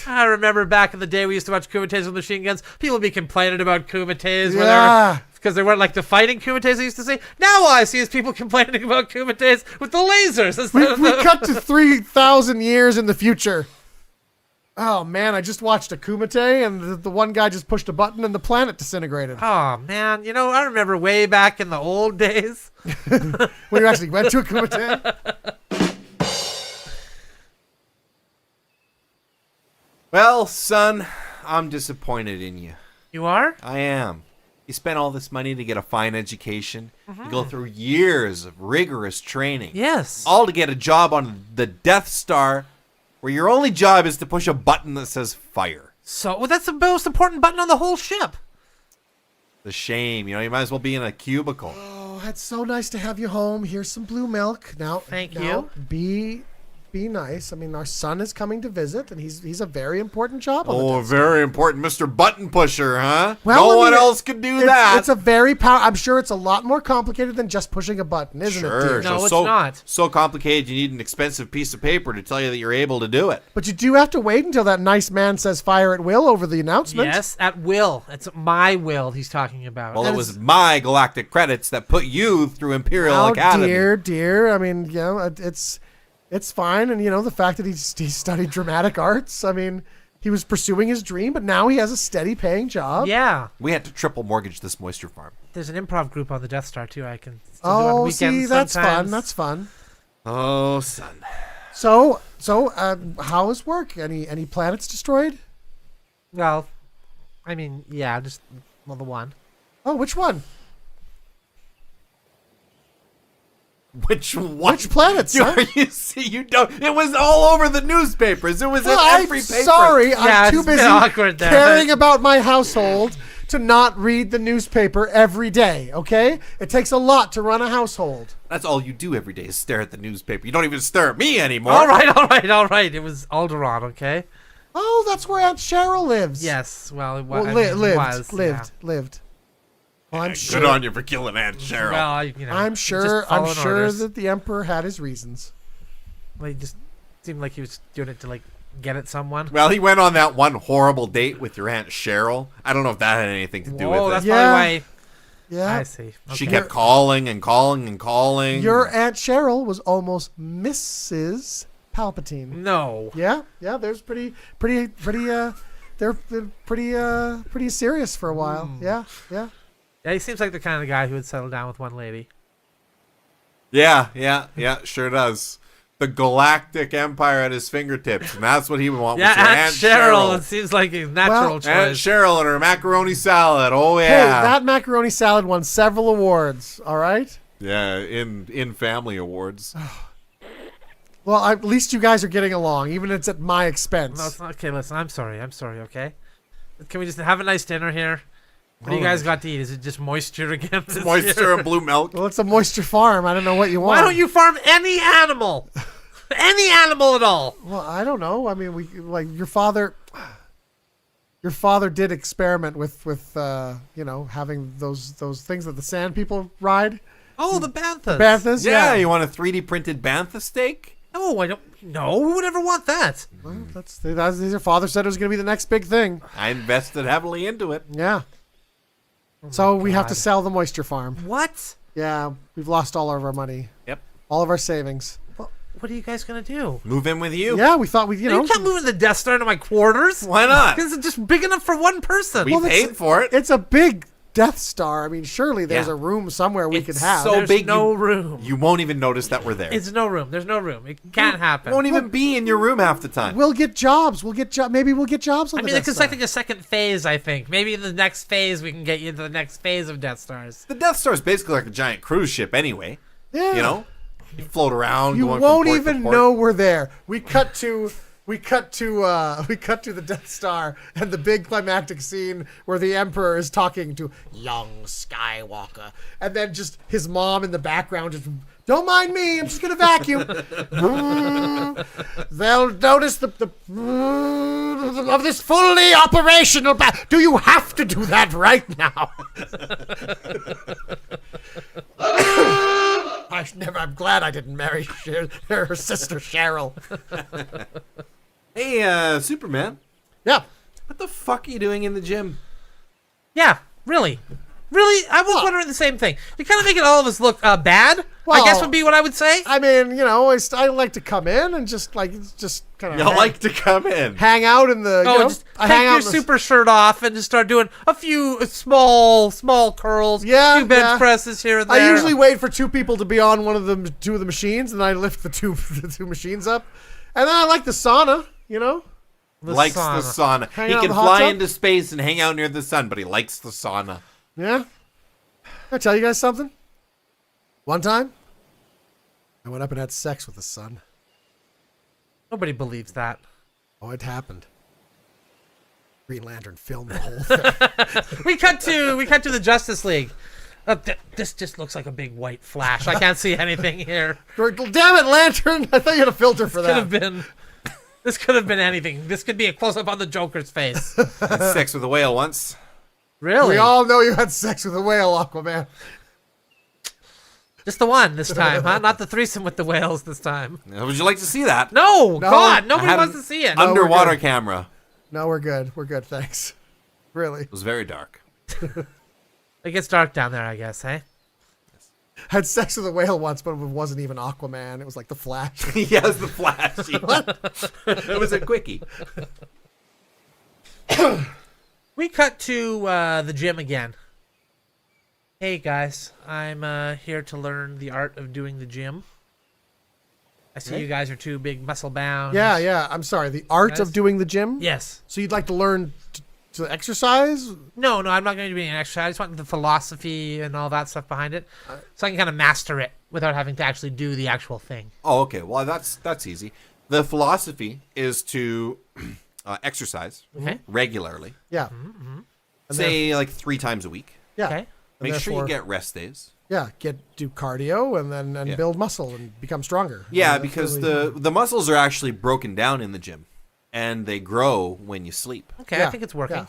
I remember back in the day we used to watch Kumites with machine guns. People would be complaining about Kumites Yeah. because they weren't like the fighting Kumites they used to say. Now all I see is people complaining about Kumites with the lasers. instead We of the- cut to 3,000 years in the future. Oh man, I just watched a kumite and the one guy just pushed a button and the planet disintegrated. Oh man, I remember way back in the old days. When you actually went to a kumite. Well, son, I'm disappointed in you. You are? I am. You spent all this money to get a fine education. You Mm-hmm. go through years of rigorous training. Yes. All to get a job on the Death Star, where your only job is to push a button that says fire. So that's the most important button on the whole ship. The shame. You might as well be in a cubicle. Oh, it's so nice to have you home. Here's some blue milk. Now, Thank now, Be nice. I mean, our son is coming to visit, and he's a very important job. On the Oh, Death very important, Mr. Button Pusher, huh? Well, no I one mean, else could do It's, that. it's a very I'm sure it's a lot more complicated than just pushing a button, isn't it, dear? No, it's not. So complicated, you need an expensive piece of paper to tell you that you're able to do it. But you do have to wait until that nice man says fire at will over the announcement. Yes, at will. It's my will he's talking about. Well, And it was my galactic credits that put you through Imperial Oh, Academy. dear. I mean, it's fine. And, the fact that he studied dramatic arts, I mean, he was pursuing his dream, but now he has a steady paying job. Yeah. We had to triple mortgage this moisture farm. There's an improv group on the Death Star, too. I can still do on Oh, weekends see, that's sometimes. fun. That's fun. Oh, son. So, how is work? Any planets destroyed? Well, I mean, yeah, just the one. Oh, which one? Which planet, sir? You don't. It was all over the newspapers. It was in every paper. Sorry, Yeah, I'm too it's a bit busy awkward there, caring but- about my household to not read the newspaper every day. Okay, it takes a lot to run a household. That's all you do every day is stare at the newspaper. You don't even stare at me anymore. All right. It was Alderaan, okay? Oh, that's where Aunt Cheryl lives. Yes. Well, it Well, was. lived. Well, I'm Good sure. on you for killing Aunt Cheryl. Well, I'm sure. just I'm following sure orders. that the Emperor had his reasons. Well, he just seemed like he was doing it to like get at someone. Well, he went on that one horrible date with your Aunt Cheryl. I don't know if that had anything to do Oh, with that's it. Yeah. probably why. Yeah. I see. She Okay. kept calling and calling and calling. Your Aunt Cheryl was almost Mrs. Palpatine. No. Yeah. There's pretty. They're pretty serious for a while. Yeah. Yeah, he seems like the kind of guy who would settle down with one lady. Yeah, sure does. The galactic empire at his fingertips, and that's what he would want. Yeah, with your Aunt Cheryl. It seems like a natural Well, choice. Aunt Cheryl and her macaroni salad. Oh Hey, yeah, that macaroni salad won several awards. All right. yeah. In family awards. Well, at least you guys are getting along, even if it's at my expense. No, it's not. Okay, listen. I'm sorry. Okay. Can we just have a nice dinner here? What do you guys got to eat? Is it just moisture again? this Moisture year? and blue milk. Well, it's a moisture farm. I don't know what you want. Why don't you farm any animal? Any animal at all? Well, I don't know. I mean, we like your father. Your father did experiment with having those things that the sand people ride. Oh, the banthas. Banthas. Yeah, you want a 3D printed bantha steak? No, I don't. No, who would ever want that? Well, that's your father said it was going to be the next big thing. I invested heavily into it. Yeah. So we have to God. sell the moisture farm. What? Yeah, we've lost all of our money. Yep. All of our savings. What are you guys gonna do? Move in with you. Yeah, we thought we, You can't move in the Death Star into my quarters. Why not? Because it's just big enough for one person. We paid for it. It's a big Death Star. I mean, surely there's Yeah. a room somewhere we It's could have. so There's big no room. You won't even notice that we're there. It's no room. There's no room. It can't happen. won't even be in your room half the time. We'll get jobs. Maybe we'll get jobs on I the mean, Death it's Star. like a second phase, I think. Maybe in the next phase, we can get you into the next phase of Death Stars. The Death Star is basically like a giant cruise ship anyway. Yeah. You know? You float around. You going won't from port to even port. know we're there. We cut to the Death Star and the big climactic scene where the Emperor is talking to young Skywalker, and then just his mom in the background just, don't mind me, I'm just gonna vacuum. They'll notice the of this fully operational. Do you have to do that right now? I'm glad I didn't marry her sister Cheryl. Hey, Superman. Yeah. What the fuck are you doing in the gym? Yeah, really. Really? I was wondering the same thing. You're kind of making all of us look bad, I Well, guess would be what I would say. I mean, I like to come in and just kind of You like to come in. hang out in the. Just I take hang out your in the- super shirt off and just start doing a few small curls, Yeah, a few bench yeah. presses here and I there. usually wait for two people to be on two of the machines, and I lift the two machines up, and then I like the sauna. Likes the sauna. Hang He out in can the hot fly tub? into space and hang out near the sun, but he likes the sauna. Yeah. Can I tell you guys something? One time, I went up and had sex with the sun. Nobody believes that. Oh, it happened. Green Lantern filmed the whole thing. We cut to the Justice League. This just looks like a big white flash. I can't see anything here. Damn it, Lantern! I thought you had a filter for that. This could have been anything. This could be a close up on the Joker's face. Had sex with a whale once. Really? We all know you had sex with a whale, Aquaman. Just the one this time, huh? Not the threesome with the whales this time. Would you like to see that? No, No. God, I nobody had wants an to see it. No, we're Underwater good. camera. No, we're good. We're good, thanks. Really. It was very dark. It gets dark down there, I guess, hey? Had sex with a whale once, but it wasn't even Aquaman. It was like the Flash. He has the flash. It was a quickie. We cut to the gym again. Hey guys, I'm here to learn the art of doing the gym. I see you guys are two big muscle bound. Yeah. I'm sorry. The art Guys? of doing the gym? Yes. So you'd like to learn to exercise? No, I'm not going to be an exercise. I just want the philosophy and all that stuff behind it, so I can kind of master it. without having to actually do the actual thing. Oh, okay. Well, that's easy. The philosophy is to exercise Okay. regularly. Yeah. Mm-hmm. And Say like 3 times a week. Yeah. Okay. And Make sure you therefore- get rest days. Yeah, do cardio and then Yeah. build muscle and become stronger. Yeah, That's because really- the muscles are actually broken down in the gym, and they grow when you sleep. Okay, Yeah, I think it's working.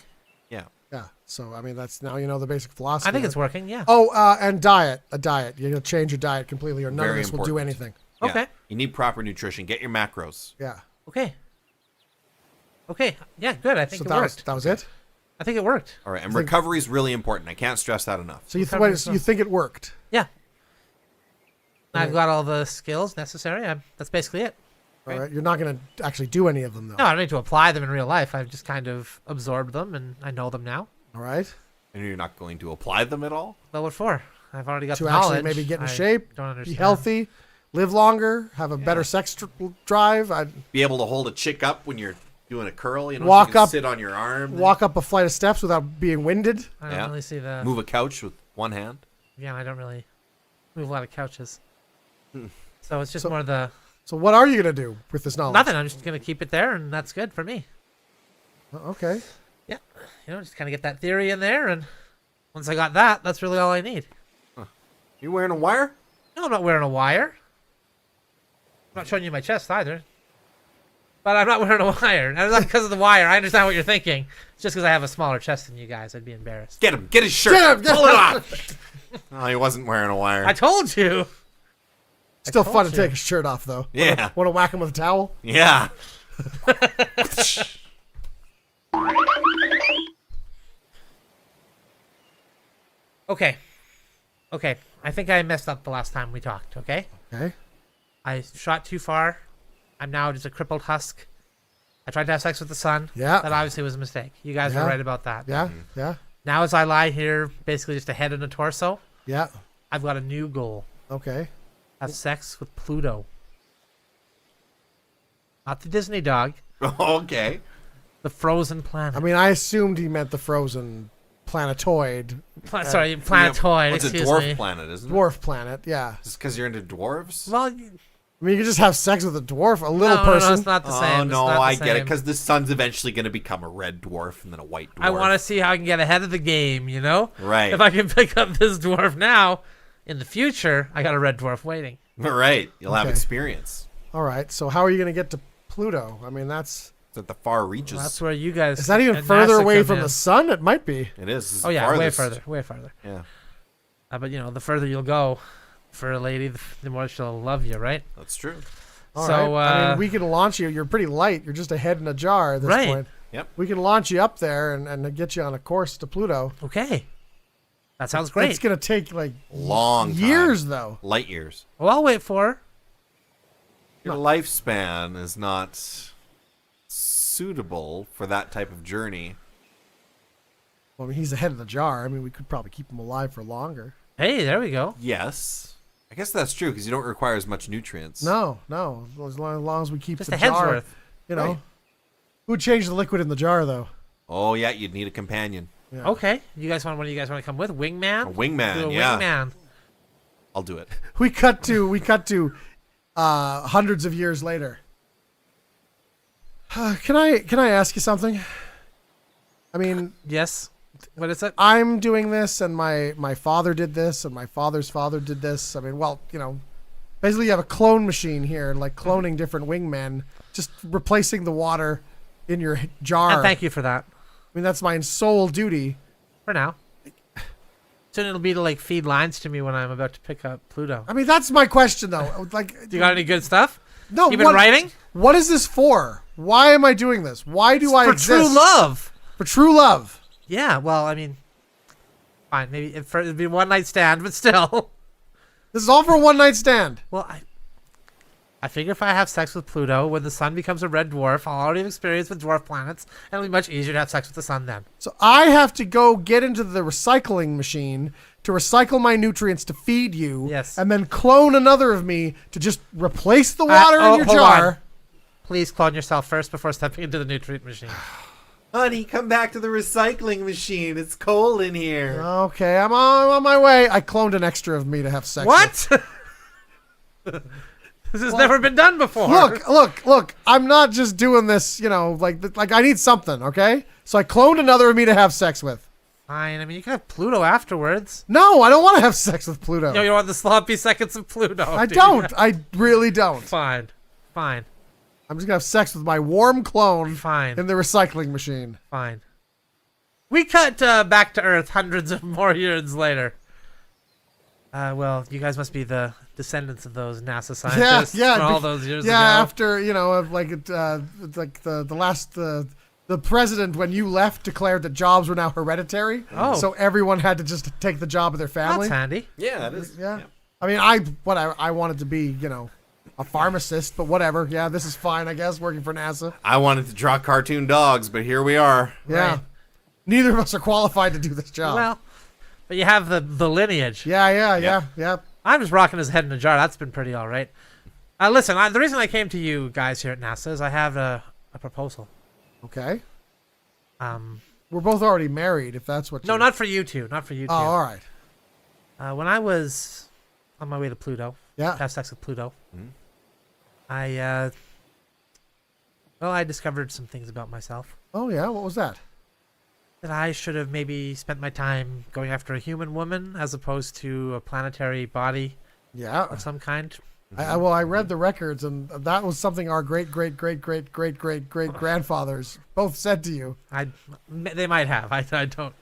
yeah. Yeah. So I mean, that's now you know the basic philosophy. I think of it's it. working. Yeah. Oh, and diet. A diet. You're gonna change your diet completely, or none Very of this will do important. anything. Yeah. Okay. You need proper nutrition. Get your macros. Yeah. Okay. Okay. Yeah. Good. I think So it that was, worked. that was it. I think it worked. All right, and recovery is really important. I can't stress that enough. So you Recovery wait, as so well. you think it worked? Yeah. I've got all the skills necessary. That's basically it. All right. You're not gonna actually do any of them though. No, I don't need to apply them in real life. I've just kind of absorbed them, and I know them now. All right. And you're not going to apply them at all? Well, what for? I've already got To the actually knowledge. maybe get in I shape, Don't be understand. healthy, live longer, have a better sex drive. I'd Be able to hold a chick up when you're doing a curl, you know, Walk so you can up- sit on your arm, walk up a flight of steps without being winded. I don't Yeah. really see the. move a couch with one hand. Yeah, I don't really move a lot of couches. Hmm. So it's just So- more the So what are you gonna do with this knowledge? nothing. I'm just gonna keep it there, and that's good for me. Okay. Yeah, just kind of get that theory in there, and once I got that, that's really all I need. You wearing a wire? No, I'm not wearing a wire. I'm not showing you my chest either. But I'm not wearing a wire. And it's not because of the wire. I understand what you're thinking. It's just because I have a smaller chest than you guys. I'd be embarrassed. Get him! Get his shirt! Get him, get Pull it him. off! Oh, he wasn't wearing a wire. I told you. Still told fun to you. take his shirt off though. Yeah. Want to whack him with a towel? Yeah. Okay. Okay. I think I messed up the last time we talked, okay? Okay. I shot too far. I'm now just a crippled husk. I tried to have sex with the sun. Yeah. That obviously was a mistake. You guys Yeah. were right about that. Yeah. Yeah. Now as I lie here, basically just a head and a torso, Yeah. I've got a new goal. Okay. Have sex with Pluto. Not the Disney dog, Okay. the frozen planet. I mean, I assumed he meant the frozen planetoid Sorry, planetoid. What's a excuse dwarf me. planet, isn't it? dwarf planet. Yeah. Just because you're into dwarves? Well, I mean, you could just have sex with a dwarf, a little no, person. no, it's not the same. Oh, It's no, not the I get it. same. Because the sun's eventually going to become a red dwarf and then a white dwarf. I want to see how I can get ahead of the game, you know? Right. If I can pick up this dwarf now, in the future, I got a red dwarf waiting. Right. You'll have Okay. experience. All right. So how are you going to get to Pluto? I mean, that's It's at the far reaches. That's where you guys. is that even and further NASA away come from in. the sun? It might be. It is. It's Oh yeah, farthest. way further. Yeah. But the further you'll go, for a lady, the more she'll love you, right? That's true. All So, right. I uh, mean, we can launch you. You're pretty light. You're just a head in a jar at this Right. point. Yep. We can launch you up there and get you on a course to Pluto. Okay, that sounds great. It's going to take like Long time. years, though. Light years. Well, I'll wait for her. Your lifespan is not suitable for that type of journey. Well, I mean, he's the head of the jar. I mean, we could probably keep him alive for longer. Hey, there we go. Yes. I guess that's true because you don't require as much nutrients. No. As long as we keep Just the a head's jar, worth. you know. Right. Who'd change the liquid in the jar, though? Oh, yeah, you'd need a companion. Yeah. Okay, you guys want? What do you guys want to come with? Wingman. A wingman, Do a yeah. Wingman. I'll do it. We cut to hundreds of years later. Can I ask you something? I mean, Yes. What is it? I'm doing this, and my father did this, and my father's father did this. I mean, well, basically you have a clone machine here, like cloning different wingmen, just replacing the water in your jar. And thank you for that. I mean, that's my sole duty. For now. Soon it'll be to feed lines to me when I'm about to pick up Pluto. I mean, that's my question, though. Like, You got any good stuff? no, You been writing? What is this for? Why am I doing this? Why do I For exist? true love. For true love. Yeah. Well, I mean, fine. Maybe it'd be a one night stand, but still. This is all for a one night stand. Well, I figure if I have sex with Pluto, when the sun becomes a red dwarf, I'll already have experience with dwarf planets, and it'll be much easier to have sex with the sun then. So I have to go get into the recycling machine to recycle my nutrients to feed you. Yes. And then clone another of me to just replace the water in your hold jar. on. Please clone yourself first before stepping into the nutrient machine. Honey, come back to the recycling machine. It's cold in here. Okay, I'm on my way. I cloned an extra of me to have sex with. What? This has never been done before. Look. I'm not just doing this, like I need something, okay? So I cloned another of me to have sex with. Fine. I mean, you can have Pluto afterwards. No, I don't want to have sex with Pluto. No, you don't want the sloppy seconds of Pluto. I do don't. you? I really don't. Fine. I'm just gonna have sex with my warm clone Fine. in the recycling machine. Fine. We cut back to Earth hundreds of more years later. Well, you guys must be the descendants of those NASA scientists from all those years ago. Yeah, after the president, when you left, declared that jobs were now hereditary. Oh. So everyone had to just take the job of their family. That's handy. Yeah, it is. Yeah. I mean, I wanted to be, a pharmacist, but whatever. Yeah, this is fine, I guess, working for NASA. I wanted to draw cartoon dogs, but here we are. Yeah. Right. Neither of us are qualified to do this job. Well, but you have the lineage. Yeah. I'm just rocking his head in a jar. That's been pretty all right. Listen, the reason I came to you guys here at NASA is I have a proposal. Okay. We're both already married, if that's what No, you're... not for you two. Not for you two. Oh, all right. When I was on my way to Pluto, Yeah. to have sex with Pluto, I discovered some things about myself. Oh, yeah? What was that? That I should have maybe spent my time going after a human woman as opposed to a planetary body Yeah. of some kind. I read the records, and that was something our great-great-great-great-great-great-great-grandfathers both said to you. They might have. I don't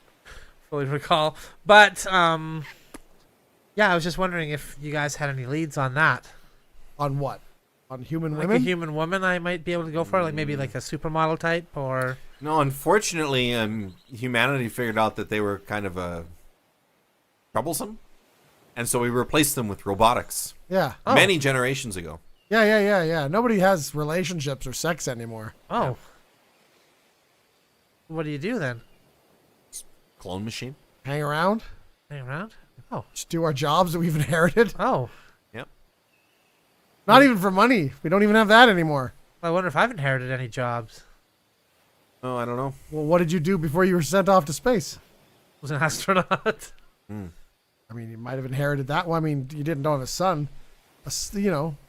fully recall. But, yeah, I was just wondering if you guys had any leads on that. On what? On human Like women? a human woman I might be able to go for? Like maybe like a supermodel type or... No, unfortunately, humanity figured out that they were kind of troublesome, and so we replaced them with robotics Yeah. Oh. many generations ago. Yeah. Nobody has relationships or sex anymore. Oh. What do you do then? Clone machine. Hang around. Hang around? Oh. Just do our jobs that we've inherited. Oh. Yep. Not even for money. We don't even have that anymore. I wonder if I've inherited any jobs. Oh, I don't know. Well, what did you do before you were sent off to space? I was an astronaut. I mean, you might have inherited that one. I mean, you didn't have a son. If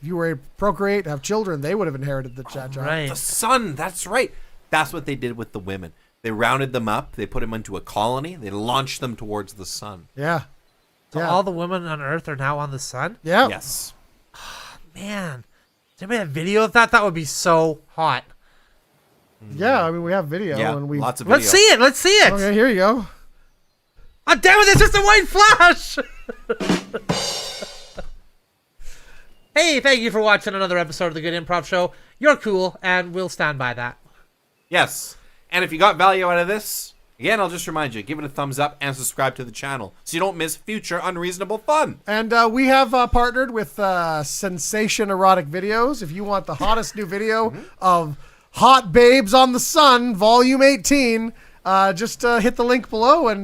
you were able to procreate, have children, they would have inherited the job. Right. The sun. That's right. That's what they did with the women. They rounded them up. They put them into a colony. They launched them towards the sun. Yeah. So Yeah. all the women on Earth are now on the sun? Yeah. Yes. Man. Does anybody have video of that? That would be so hot. Yeah, I mean, we have video. Yeah, and we. lots of video. Let's see it. Let's see it. Okay, here you go. Oh, damn it. It's just a white flash. Hey, thank you for watching another episode of The Good Improv Show. You're cool, and we'll stand by that. Yes. And if you got value out of this, again, I'll just remind you, give it a thumbs up and subscribe to the channel so you don't miss future unreasonable fun. And we have partnered with Sensation Erotic Videos. If you want the hottest new video of Hot Babes on the Sun, Volume 18, just hit the link below and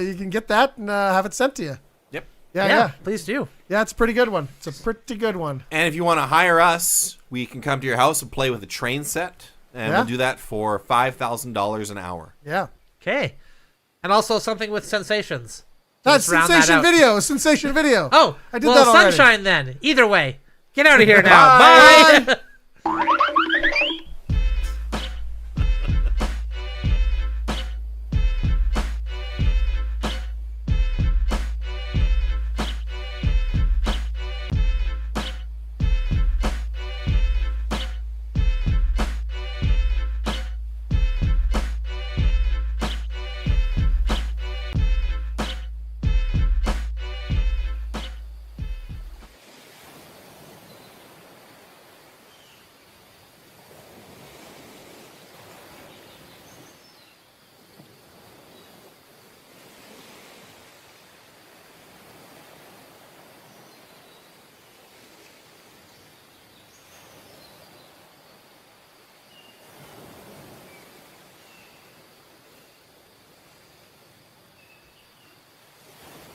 you can get that and have it sent to you. Yep. Yeah. Please do. Yeah, it's a pretty good one. It's a pretty good one. And if you want to hire us, we can come to your house and play with a train set. And Yeah. we'll do that for $5,000 an hour. Yeah. Okay. And also something with sensations. That's Just round that Sensation out. Video. Sensation Video. Oh, I did well, that already. sunshine then. Either way. Get out of here now. Bye.